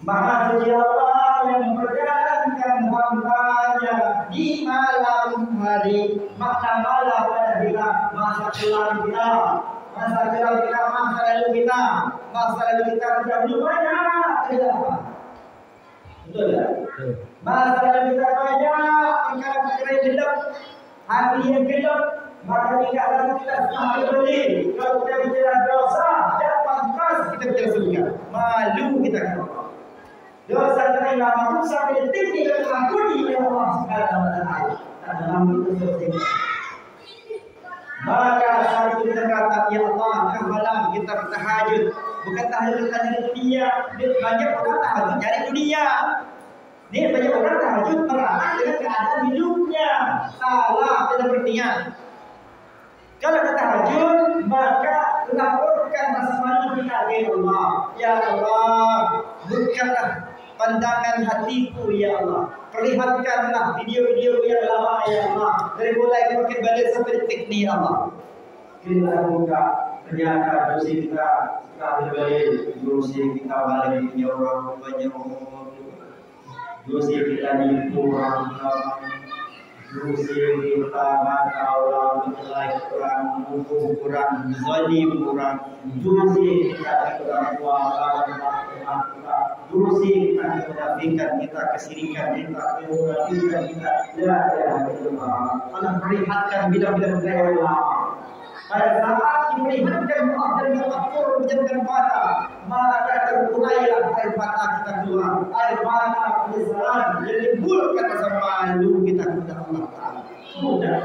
[SPEAKER 1] Maha suci Allah yang memperjalankan hamba-Nya di malam hari. Makna malam pada kita masa kelam kita, masa kelam kita, masa lalu kita, masa lalu kita terdahulu banyak apa? Betul ya? Masa lalu kita banyak perkara-perkara yang gelap, hati yang gelap. Maka tidak lagi kita semakin berdiri. Kalau kita bicara dosa, tidak pantas kita bicara surga. Malu kita kan. Dosa kita yang mampu sampai detik ini kita mengampuni oleh Allah Subhanahu wa Ta'ala. Karena mampu itu selesai. Maka saat itu kita kata, ya Allah, tengah malam kita bertahajud. Bukan tahajud kita nyari dunia. Banyak orang tahajud nyari dunia. Ini banyak orang tahajud merana dengan keadaan hidupnya. Salah tidak pengertian. Kalau kita tahajud, maka laporkan rasa malu kita kepada Allah. Ya Allah, bukanlah pandangan hatiku, ya Allah. Perlihatkanlah video-video yang lama, ya Allah. Dari mulai makin balik sampai detik ini, ya Allah. Kita buka, ternyata dosa kita balik, dosa kita balik, ya Allah, banyak dosa kita nipu orang. Dosa kita mata orang, menilai orang, menghukum orang, zalim orang. Dosa kita orang tua, dosa kita kemunafikan kita, kesirikan kita, kemunafikan kita. La ilaha illallah. Allah perlihatkan bila-bila budaya Allah. Pada saat diperlihatkan Allah dan tafakur menjadikan mata, maka terurailah air mata kita keluar, air mata penyesalan yang timbulkan rasa malu kita kepada Allah Taala. Sudah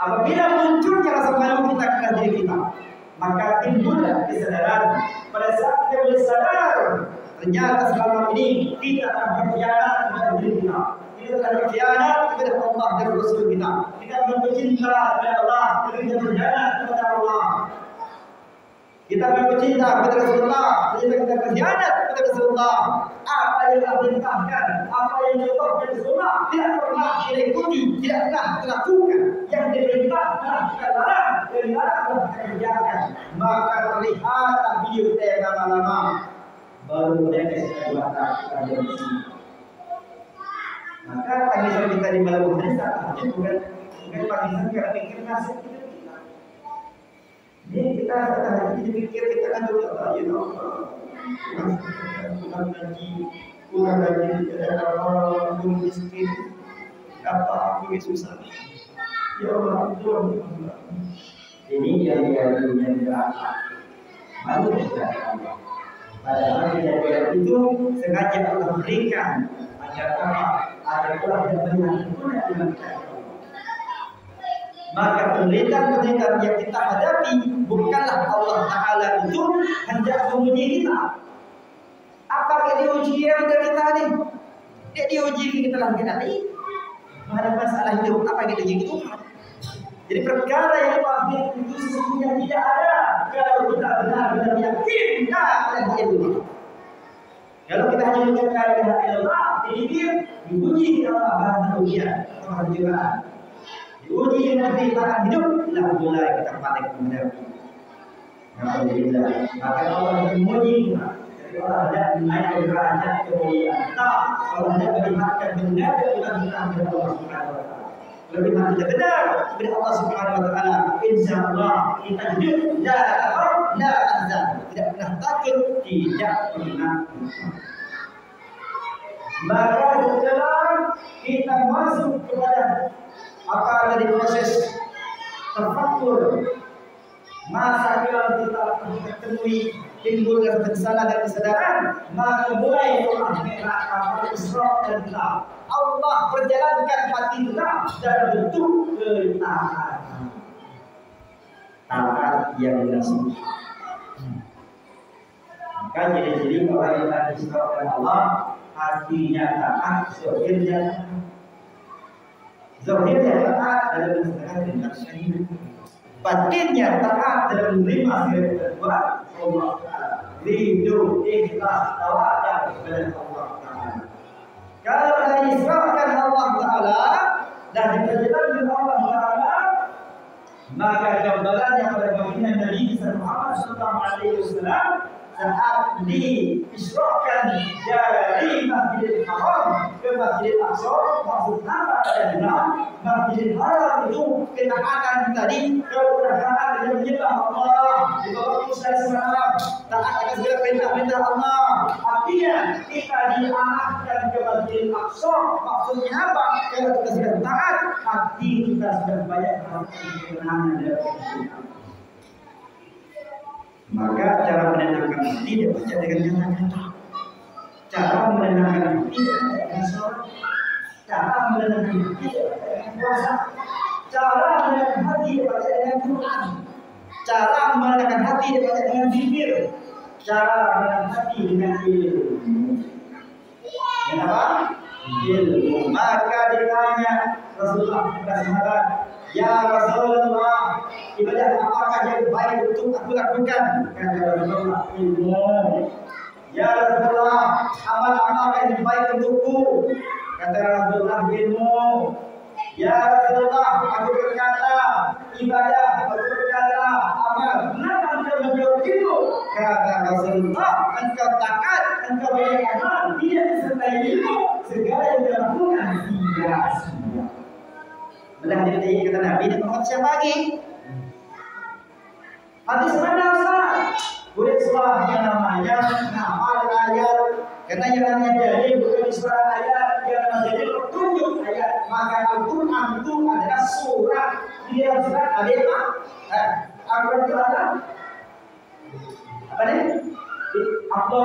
[SPEAKER 1] apabila munculnya rasa malu kita kepada diri kita, maka timbullah kesadaran. Pada saat kita boleh sadar, ternyata selama ini kita akan berkhianat kepada diri kita. Kita telah berkhianat kepada Allah dan Rasul kita. Kita bercinta kepada Allah, tapi kita berkhianat kepada Allah. Kita bercinta kepada Rasulullah, tapi kita berkhianat kepada Rasulullah. Apa yang telah diperintahkan, apa yang dilakukan Rasulullah tidak pernah kita ikuti, tidak pernah kita lakukan. Yang diperintah telah kita larang, yang dilarang telah kita kerjakan. Maka terlihatlah video kita yang lama-lama. Baru mereka sudah kita di sini. Maka tangisan kita di malam hari saat bukan tangisan karena pikir nasib kita. Ini kita tadi pikir kita kan sudah ya kurang gaji, ada orang miskin, apa aku susah. Ya Allah, ini yang dunia tidak malu kita. Padahal kejadian itu sengaja Allah berikan agar apa? Agar Allah yang benar. Maka penderitaan-penderitaan yang kita hadapi bukanlah Allah Ta'ala itu hendak menguji kita. Apakah diuji yang kita ini? Dia diuji kita lah kita ini. Menghadapi masalah hidup apa yang diuji itu? Jadi perkara yang pasti itu sesungguhnya tidak ada kalau kita benar-benar yakin ada ilmu. Kalau kita hanya mengucapkan la ilaha illallah, diuji Allah bahasa ujian, perjuangan. Diuji dengan kehidupan hidup, alhamdulillah kita paling menghadapi. Alhamdulillah. Maka Allah menguji kita. Jadi Allah tidak menaikkan derajat kemuliaan kita. Allah tidak melihatkan benar dengan kita kepada Allah Subhanahu wa Ta'ala. Lebih kita benar kepada Allah Subhanahu wa Ta'ala. Insyaallah kita hidup la takhaf la tahzan. Tidak pernah takut, tidak pernah. Maka setelah kita masuk kepada Maka dari proses terfaktur, masa kita temui timbul kesadaran dan kesadaran, maka mulai Allah merahkan Isra dan Mi'raj. Allah perjalankan hati kita dalam bentuk ketaatan. Taat yang nasuh. Maka jadi orang yang tak disebutkan Allah, hatinya taat, zahirnya taat dalam mengerjakan tindak syariat, batinnya taat dalam menerima syariat Allah Taala. Rindu, ikhlas, tawakal kepada Allah Taala. Kalau dah diserahkan Allah Taala dan diperjalankan Allah Taala, maka gambarannya pada baginda Nabi Muhammad SAW saat diisrakan dari Masjidil Haram ke Masjidil Aqsa, maksud apa adalah Masjidil Haram itu ketaatan tadi, ketaatan dengan menyembah Allah di bawah usaha semalam, taat akan segala perintah-perintah Allah. Artinya kita diarahkan ke Masjidil Aqsa, maksudnya apa? Kalau kita sudah taat, hati kita sudah banyak kemenangan dan kemenangan. Maka cara menenangkan hati dia baca dengan kata-kata. Cara menenangkan hati dia baca dengan sholat. Cara menenangkan hati dia baca dengan puasa. Cara menenangkan hati dia baca dengan Quran. Cara menenangkan hati dia baca dengan zikir. Cara menenangkan hati dengan ilmu. Kenapa? Ilmu. Maka ditanya Rasulullah kepada sahabat, ya Rasulullah, ibadah apakah yang baik untuk aku lakukan? Kata Rasulullah, ilmu. Ya Rasulullah, amal apakah yang baik untukku? Kata Rasulullah, ilmu. Ya Rasulullah, aku berkata ibadah, aku berkata amal. Kenapa engkau menjawab itu? Kata Rasulullah, engkau taat, engkau banyak amal, tidak disertai ilmu, segala yang dilakukan sia-sia. Belah dia kata Nabi di tempat siang pagi. Hadis mana Ustaz? Boleh surah yang namanya nafal ayat. Karena yang namanya dalil bukan surah ayat, yang namanya dalil petunjuk ayat. Maka Al-Quran itu adalah surah. Di dalam surat ada apa? Al-Quran itu ada apa nih? Apa?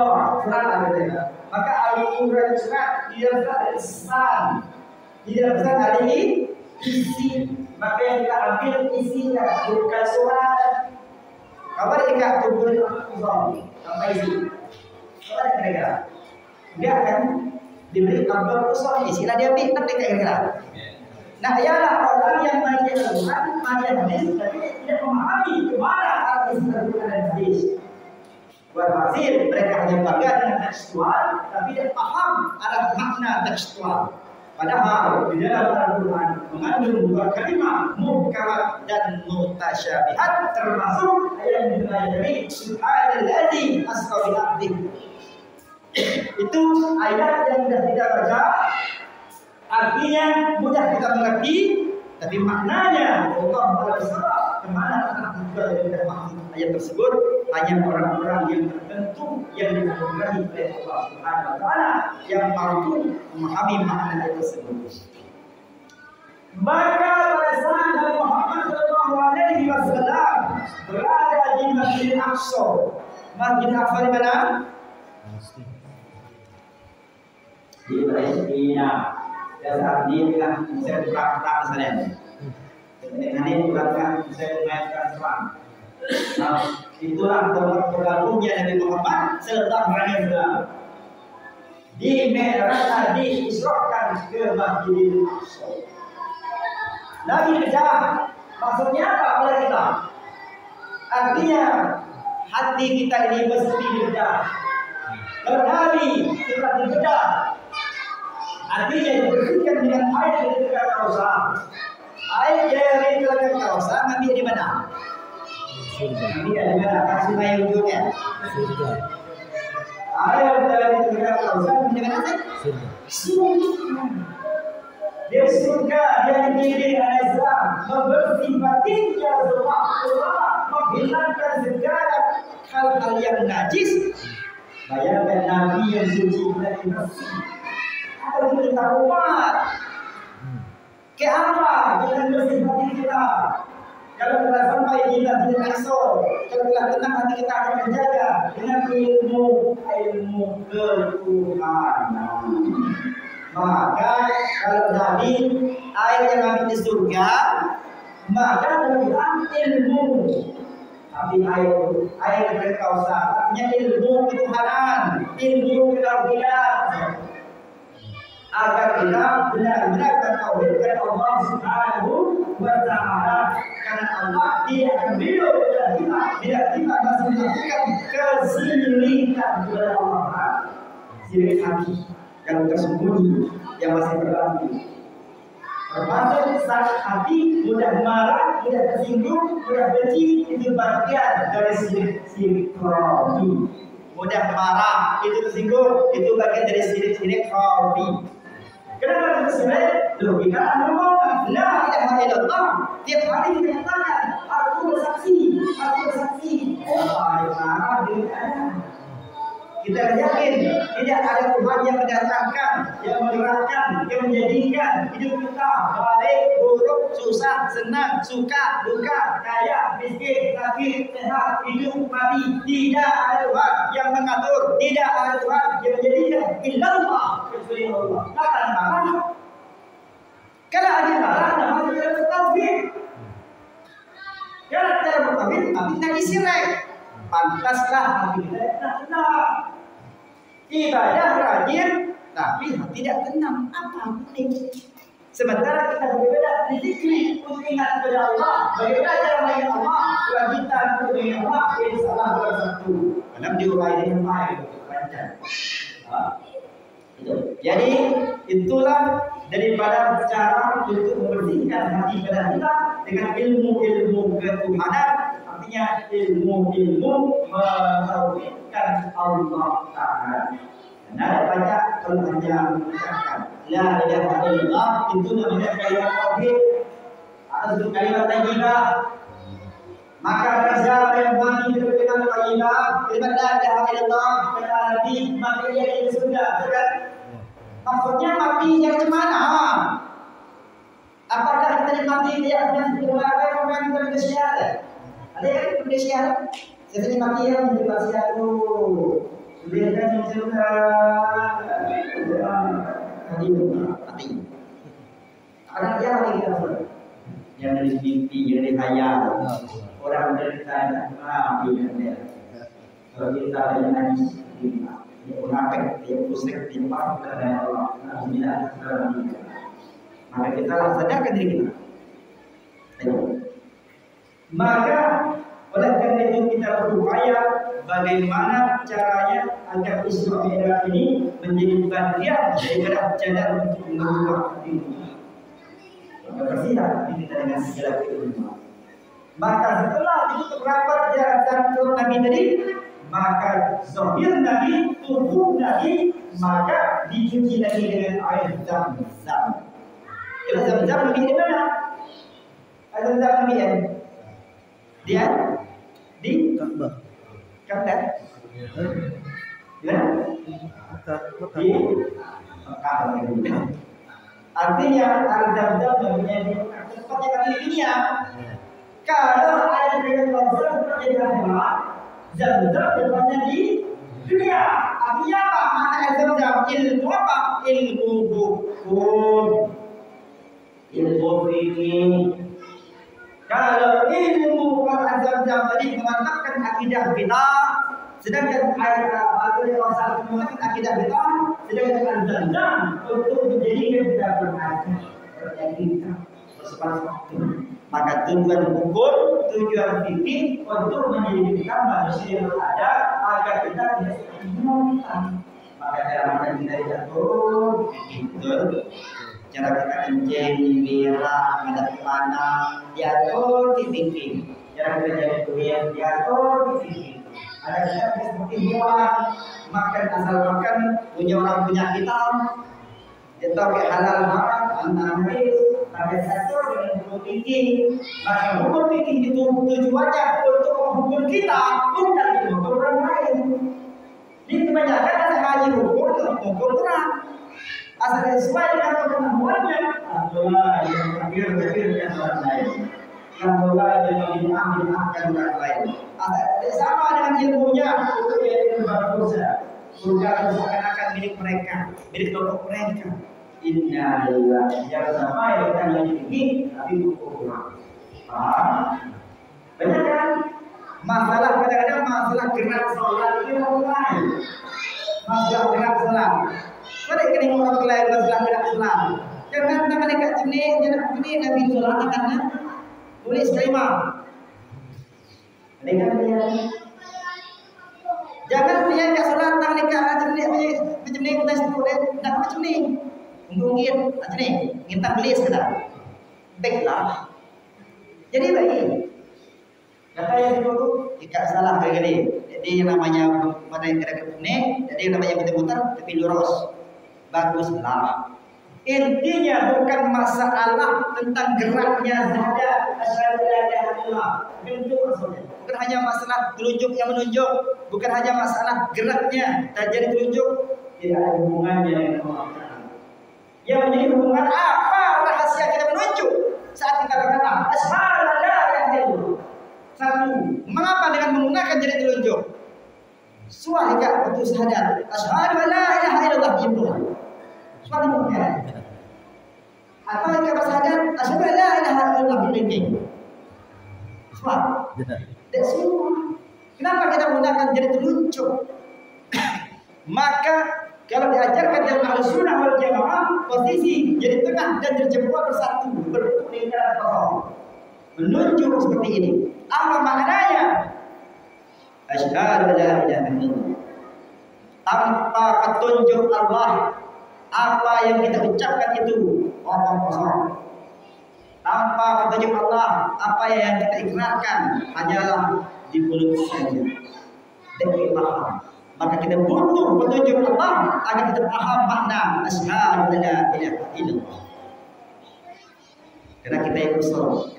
[SPEAKER 1] Surat ada. Maka Al-Quran surat di dalam surat ada Islam. Di dalam surat ada isi, maka yang kita ambil isinya bukan surat. Apa dekat tubuh Allah apa isi? Apa kira-kira? Dia akan diberi kabar kosong, isilah dia ambil nanti kira-kira. Nah, ialah orang yang baca Al-Quran, baca hadis, tapi tidak memahami kemana arti Al-Quran dan hadis. Walhasil mereka hanya bangga dengan tekstual, tapi tidak paham arah makna tekstual. Padahal di dalam Al-Quran mengandung dua kalimat muhkamat dan mutasyabihat, termasuk ayat yang dari Subhanallazi asra bi 'abdihi. Itu ayat yang sudah kita baca, artinya mudah kita mengerti, tapi maknanya Allah berbicara kemana juga yang maksud ayat tersebut hanya orang-orang yang tertentu yang diberkahi oleh Allah Subhanahu wa taala yang mampu memahami makna ayat tersebut. Maka pada saat Nabi Muhammad SAW berada di Masjidil Aqsa. Masjidil Aqsa di mana? Di Palestina. Dan saat ini saya berkata misalnya. Ini bukan saya memainkan serang. Itulah tempat bergabungnya Nabi Muhammad Sallallahu Alaihi Wasallam. Di Mi'raj diisrakan ke Masjidil Aqsa. Nabi kejar, maksudnya apa oleh kita? Artinya hati kita ini mesti dibedah. Kalau Nabi sudah dibedah, artinya dibersihkan dengan air dari Telaga Kausar. Air dari Telaga Kausar Nabi di mana? Nabi di mana? Kasih air ujungnya. Surga. Air dari Telaga Kausar di mana sih? Surga. Dia surga yang dipilih oleh Islam, membersih batinnya Allah, menghilangkan segala hal-hal yang najis. Bayangkan Nabi yang suci dan bersih. Kalau kita umat, Ke apa? Jangan bersih hati kita. Kalau telah sampai kita tidak esok, kalau telah tenang hati kita akan menjaga dengan ilmu ketuhanan. Maka kalau Nabi air yang ambil di surga, maka dengan ilmu. Tapi air berkausa, artinya ilmu ketuhanan, ilmu ketauhidan. Agar kita benar-benar mentauhidkan Allah Subhanahu wa Ta'ala, karena Allah tidak akan ridho kepada kita bila kita masih melakukan kesirikan kepada Allah, sirik hati yang tersembunyi yang masih berlaku. Termasuk saat hati mudah marah, mudah tersinggung, mudah benci, itu bagian dari sirik khafi. Mudah marah, itu tersinggung, itu bagian dari sirik khafi. Kenapa kita sirik? Loh, kita ngomong la ilaha illallah. Tiap hari kita katakan, aku bersaksi. Oh, kita yakin tidak ada Tuhan yang mendatangkan, yang menggerakkan, yang menjadikan hidup kita baik, buruk, susah, senang, suka, duka, kaya, miskin, sakit, sehat, hidup, mati. Tidak ada Tuhan yang mengatur, tidak ada Tuhan yang menjadikan. Illallah, kecuali Allah. Kata marah. Kalau ada marah, namanya tidak bertauhid. Kalau tidak bertauhid, tapi tidak syirik. Pantaslah hati kita tenang. Ibadah rajin, tapi tidak tenang. Apa penting? Sementara kita beribadah dizikri untuk ingat kepada Allah, bagaimana cara mengingat Allah, kewajiban untuk mengingat Allah, insyaallah bersatu. Dalam diurai dengan baik, lancar. Jadi itulah daripada cara untuk membersihkan hati kita dengan ilmu ketuhanan. Artinya ilmu mentauhidkan Allah Ta'ala. Dan ada banyak kalau hanya mengucapkan la ilaha illallah, itu namanya kalimat tauhid atau kalimat thayyibah. Maka siapa yang mati dengan kalimat thayyibah, kalimat la ilaha illallah kata Nabi, maka ia di surga. Maksudnya mati yang mana? Apakah kita mati dia akan berbagai pemain Indonesia? Ada yang Indonesia? Saya mati yang Indonesia itu. Sudah kan sudah mati. Ada yang mati kita sudah. Yang dari mimpi, yang dari khayal. Orang dari sana mati dia. Kalau kita ada yang nangis, dia munafik, dia musyrik, dia marah kepada Allah. Maka kita laksanakan diri kita. Maka oleh karena itu kita berupaya bagaimana caranya agar Isra Mi'raj ini menjadi bagian daripada jalan untuk mengubah hati kita. Bersiap kita dengan segala keilmuan. Maka setelah ditutup rapat jalan turun Nabi tadi, maka zahir Nabi, tubuh Nabi, maka dicuci lagi dengan air Zam-Zam. Air Zam-Zam Nabi di mana? Air Zam-Zam Nabi ya? Dia di Ka'bah. Ka'bah. Di Mekah. Artinya air Zam-Zam menjadi tempat yang di dunia. Kalau air Zam-Zam tempatnya Zam-Zam tempatnya di dunia. Artinya apa? Mana air Zam-Zam? Ilmu apa? Ilmu hukum, ilmu fikih. Kalau ilmu air Zam-Zam tadi memantapkan akidah kita, sedangkan air Zam-Zam memantapkan akidah kita, sedangkan air Zam-Zam untuk menjadikan kita berajar, beryakinkan, bersepakat. Maka tujuan hukum, tujuan fikih untuk menjadikan kita manusia yang beradab agar kita tidak seperti kita. Maka cara makan kita diatur, betul. Cara kita kencing, merah, menghadap kemana, diatur di fikih. Cara kita jadi doyan, diatur di fikih. Ada kita seperti hewan, makan asal makan, punya orang punya kita, dia tahu kayak halal haram, antaris. Ada satu dengan hukum fikih, maka hukum fikih itu tujuannya untuk menghukum kita, bukan untuk orang lain. Ini kebanyakan ada haji hukum untuk menghukum orang. asal sesuai dengan pengetahuannya, Allah yang takdir-takdirkan orang lain. Allah yang dimaafkan orang lain. Sama dengan ilmunya, itu ilmu berdosa. Bukan seakan-akan milik mereka, milik kelompok mereka. Inna lillahi yang sampai dengan yang ini, tapi bukan. Banyak kan? Masalah kadang-kadang masalah gerak sholat itu lain. Masalah gerak sholat. Mana kena orang lain masalah gerak sholat. Jangan tangan dekat sini, jangan sini Nabi sholat tangannya tulis kelima. Dengar dia. Jangan punya dekat sholat tangan dekat macam ni kita sebut nak macam ni. Mungkin macam ni kita belis kata. Baiklah. Jadi baik. Kata yang itu tidak salah kayak gini. Jadi yang namanya pada yang kena ni, jadi yang namanya muter-muter tapi lurus. Baguslah. Intinya bukan masalah tentang geraknya saja. Asyhadu an la ilaha illallah. Bentuk maksudnya. Bukan hanya masalah telunjuk yang menunjuk, bukan hanya masalah geraknya dan jadi telunjuk. Tidak ada hubungannya dengan Allah. Yang menjadi hubungan apa rahasia kita menunjuk saat kita berkata asyhadu an la ilaha illallah. Satu, mengapa dengan menggunakan jari telunjuk? Suahika betul sadar asyhadu an la ilaha illallah itu. Suatu bukan. Atau jika bersadar asyhadu an la ilaha illallah itu. Suah. Dan semua. Kenapa kita menggunakan jari telunjuk? Maka kalau diajarkan dalam Ahlussunnah wal Jamaah, posisi jadi tengah dan jadi jempol bersatu, berbentuk lingkaran kosong. Menunjuk seperti ini. Apa maknanya? Asyhadu an la ilaha illallah. Tanpa petunjuk Allah, apa yang kita ucapkan itu omong kosong. Tanpa petunjuk Allah, apa yang kita ikrarkan hanyalah di mulut saja. Dan paham. Maka kita butuh petunjuk Allah agar kita paham makna asyhadu an la ilaha illallah. Karena kita yang usul,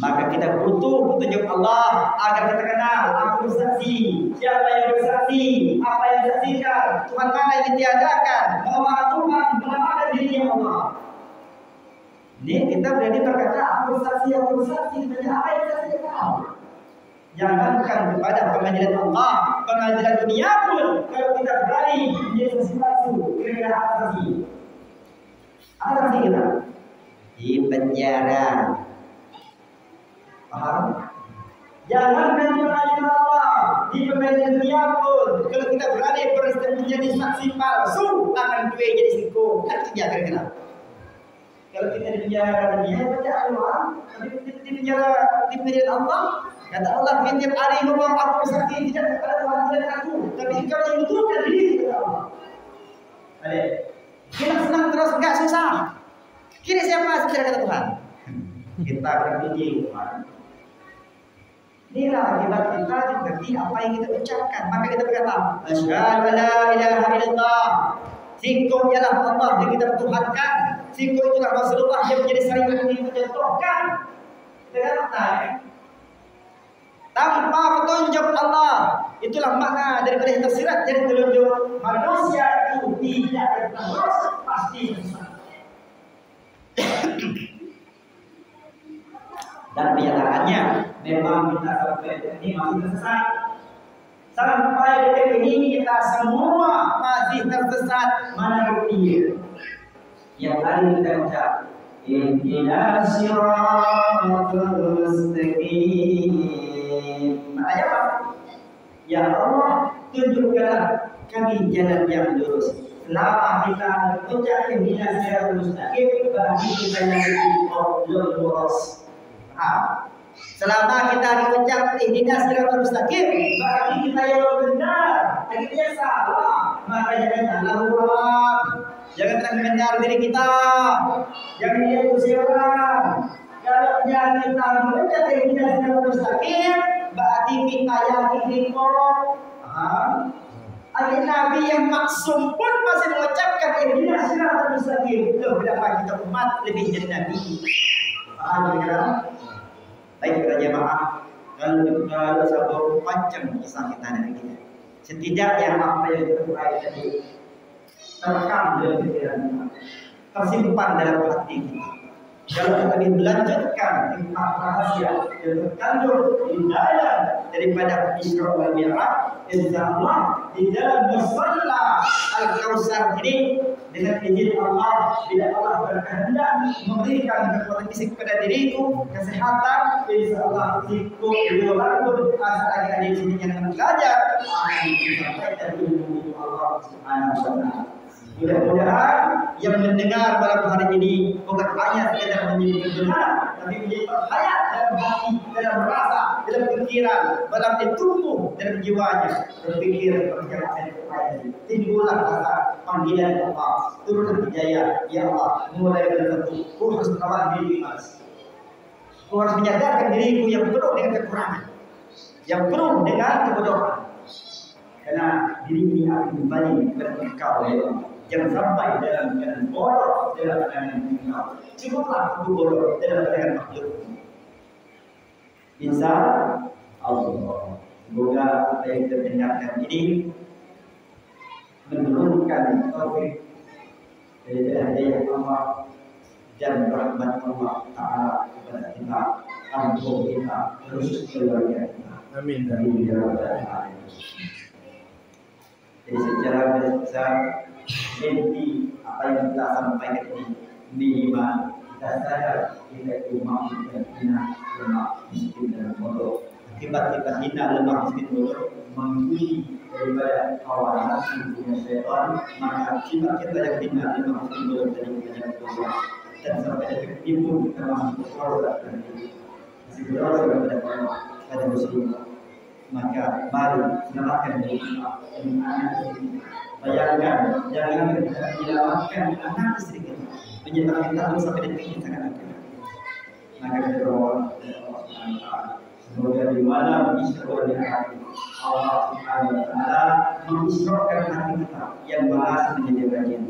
[SPEAKER 1] maka kita butuh petunjuk Allah agar kita kenal aku bersaksi, siapa yang bersaksi, apa yang disaksikan, Tuhan mana yang ditiadakan, bahwa Tuhan menamakan dirinya Allah. Ini kita berani berkata aku bersaksi, tanya apa yang disaksikan? Jangankan kepada pengadilan Allah, pengadilan dunia pun kalau kita berani menjadi saksi palsu, kira-kira apa saksi? Apa saksi kita? Di penjara. Paham? Jangankan di pengadilan Allah, di pengadilan dunia pun kalau kita berani menjadi saksi palsu akan gue jadi singkong. Kan tidak kira-kira. Kalau kita di penjara dunia baca Al-Quran, tapi di penjara di pengadilan Allah, kata Allah setiap hari ngomong aku bersaksi tidak ada Tuhan selain aku, tapi engkau yang betulkan diri kata Allah. Adik, kita senang terus enggak susah. Kira siapa sebenarnya kata Tuhan? Kita berpuji Tuhan. Inilah akibat kita mengerti apa yang kita ucapkan. Maka kita berkata, asyhadu an la ilaha illallah. Singkong ialah Allah yang kita pertuhankan. Singkong itulah Rasulullah yang menjadi syariat yang kita contohkan. Kita kata, tanpa petunjuk Allah, itulah makna daripada yang tersirat jadi telunjuk. Manusia itu tidak terus pasti sesat. Dan kenyataannya memang kita sampai ini masih tersesat. Sampai detik ini kita semua masih tersesat mana buktinya? Yang tadi kita ucap, ihdinas siratal mustaqim. Maknanya apa? Ya Allah, tunjukkanlah kami jalan yang lurus. Selama kita ucap ihdinas siratal mustaqim, berarti kita yang lurus. Selama kita mengucap ihdinas siratal mustaqim, berarti kita yang benar. Kita yang salah, maka jangan laluan. Jangan mendengar diri kita. Jangan diikuti orang. Kalau jangan kita mengucap ihdinas siratal mustaqim, berarti kita yang ikut. Nabi yang maksum pun masih mengucapkan ihdinas siratal mustaqim. Loh, berapa kita umat lebih dari Nabi? Baik para jemaah, kalau satu macam kisah kita dengan kita. Setidaknya apa yang kita tadi terekam dalam pikiran kita, tersimpan dalam hati kita. Kalau kita dilanjutkan empat rahasia yang terkandung di dalam daripada Isra wal Mi'raj, insyaallah di dalam musalla Al-Kautsar ini dengan izin Allah, bila Allah berkehendak memberikan kekuatan fisik kepada diriku, kesehatan, insyaallah ikut walaupun asal adik sini yang belajar akan disampaikan ilmu Allah Subhanahu wa taala. Mudah-mudahan yang mendengar malam hari ini bukan hanya sekedar menjadi pendengar, tapi menjadi terhayat dalam hati, dalam rasa, dalam pikiran, dalam tubuh, dalam jiwanya. Berpikir perjalanan kepada timbullah rasa panggilan Allah, turun hidayah, ya Allah, mulai terbentuk. Ku harus merawat diri mas. Ku harus menyadarkan diriku yang penuh dengan kekurangan, yang penuh dengan kebodohan. Karena diri ini akan kembali kepada Engkau, ya Allah. Jangan sampai dalam keadaan bodoh dalam keadaan engkau. Cukuplah aku bodoh dalam keadaan makhluk. Insya Allah. Semoga apa yang kita dengarkan ini menurunkan taufik dari hidayah Allah dan rahmat Allah Taala kepada kita, kampung kita, terus keluarga kita. Amin. Amin. Jadi secara besar inti apa yang kita sampaikan ini minimal kita sadar kita itu mampu dan hina, lemah, miskin dan bodoh. Akibat hina, lemah, miskin, bodoh mengikuti daripada hawa nafsu punya syaitan, maka akibat kita yang hina, lemah, miskin, bodoh dari kita yang bodoh dan sampai ketipu kita masuk korban dan masih berdosa kepada Allah pada muslim. Maka mari selamatkan diri kita dan anak kita. Bayangkan, jangan kita menyelamatkan anak istri kita, menyelamatkan kita sampai detik yang sangat akhir. Maka kita berdoa kepada Allah Subhanahu wa taala. Semoga di malam Isra wal Mi'raj Allah Subhanahu wa taala mengisrakan hati kita yang balas menjadi bagian,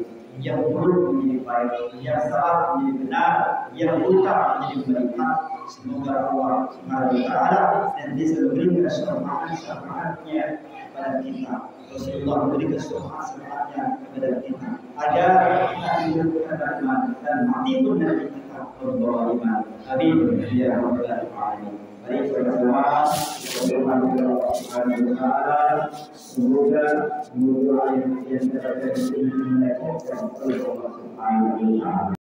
[SPEAKER 1] yang buruk menjadi baik, yang salah menjadi benar, yang buta menjadi melihat. Semoga Allah Subhanahu wa taala senantiasa memberikan syafaat-syafaatnya kepada kita. Rasulullah memberikan syafaat-syafaatnya kepada kita agar kita hidupkan beriman dan mati pun dari kita berbawa iman. Amin ya rabbal alamin. Mari bersama berdoa kepada Allah Subhanahu wa taala. Semoga doa yang kita berikan ini menjadi Allah Subhanahu wa taala.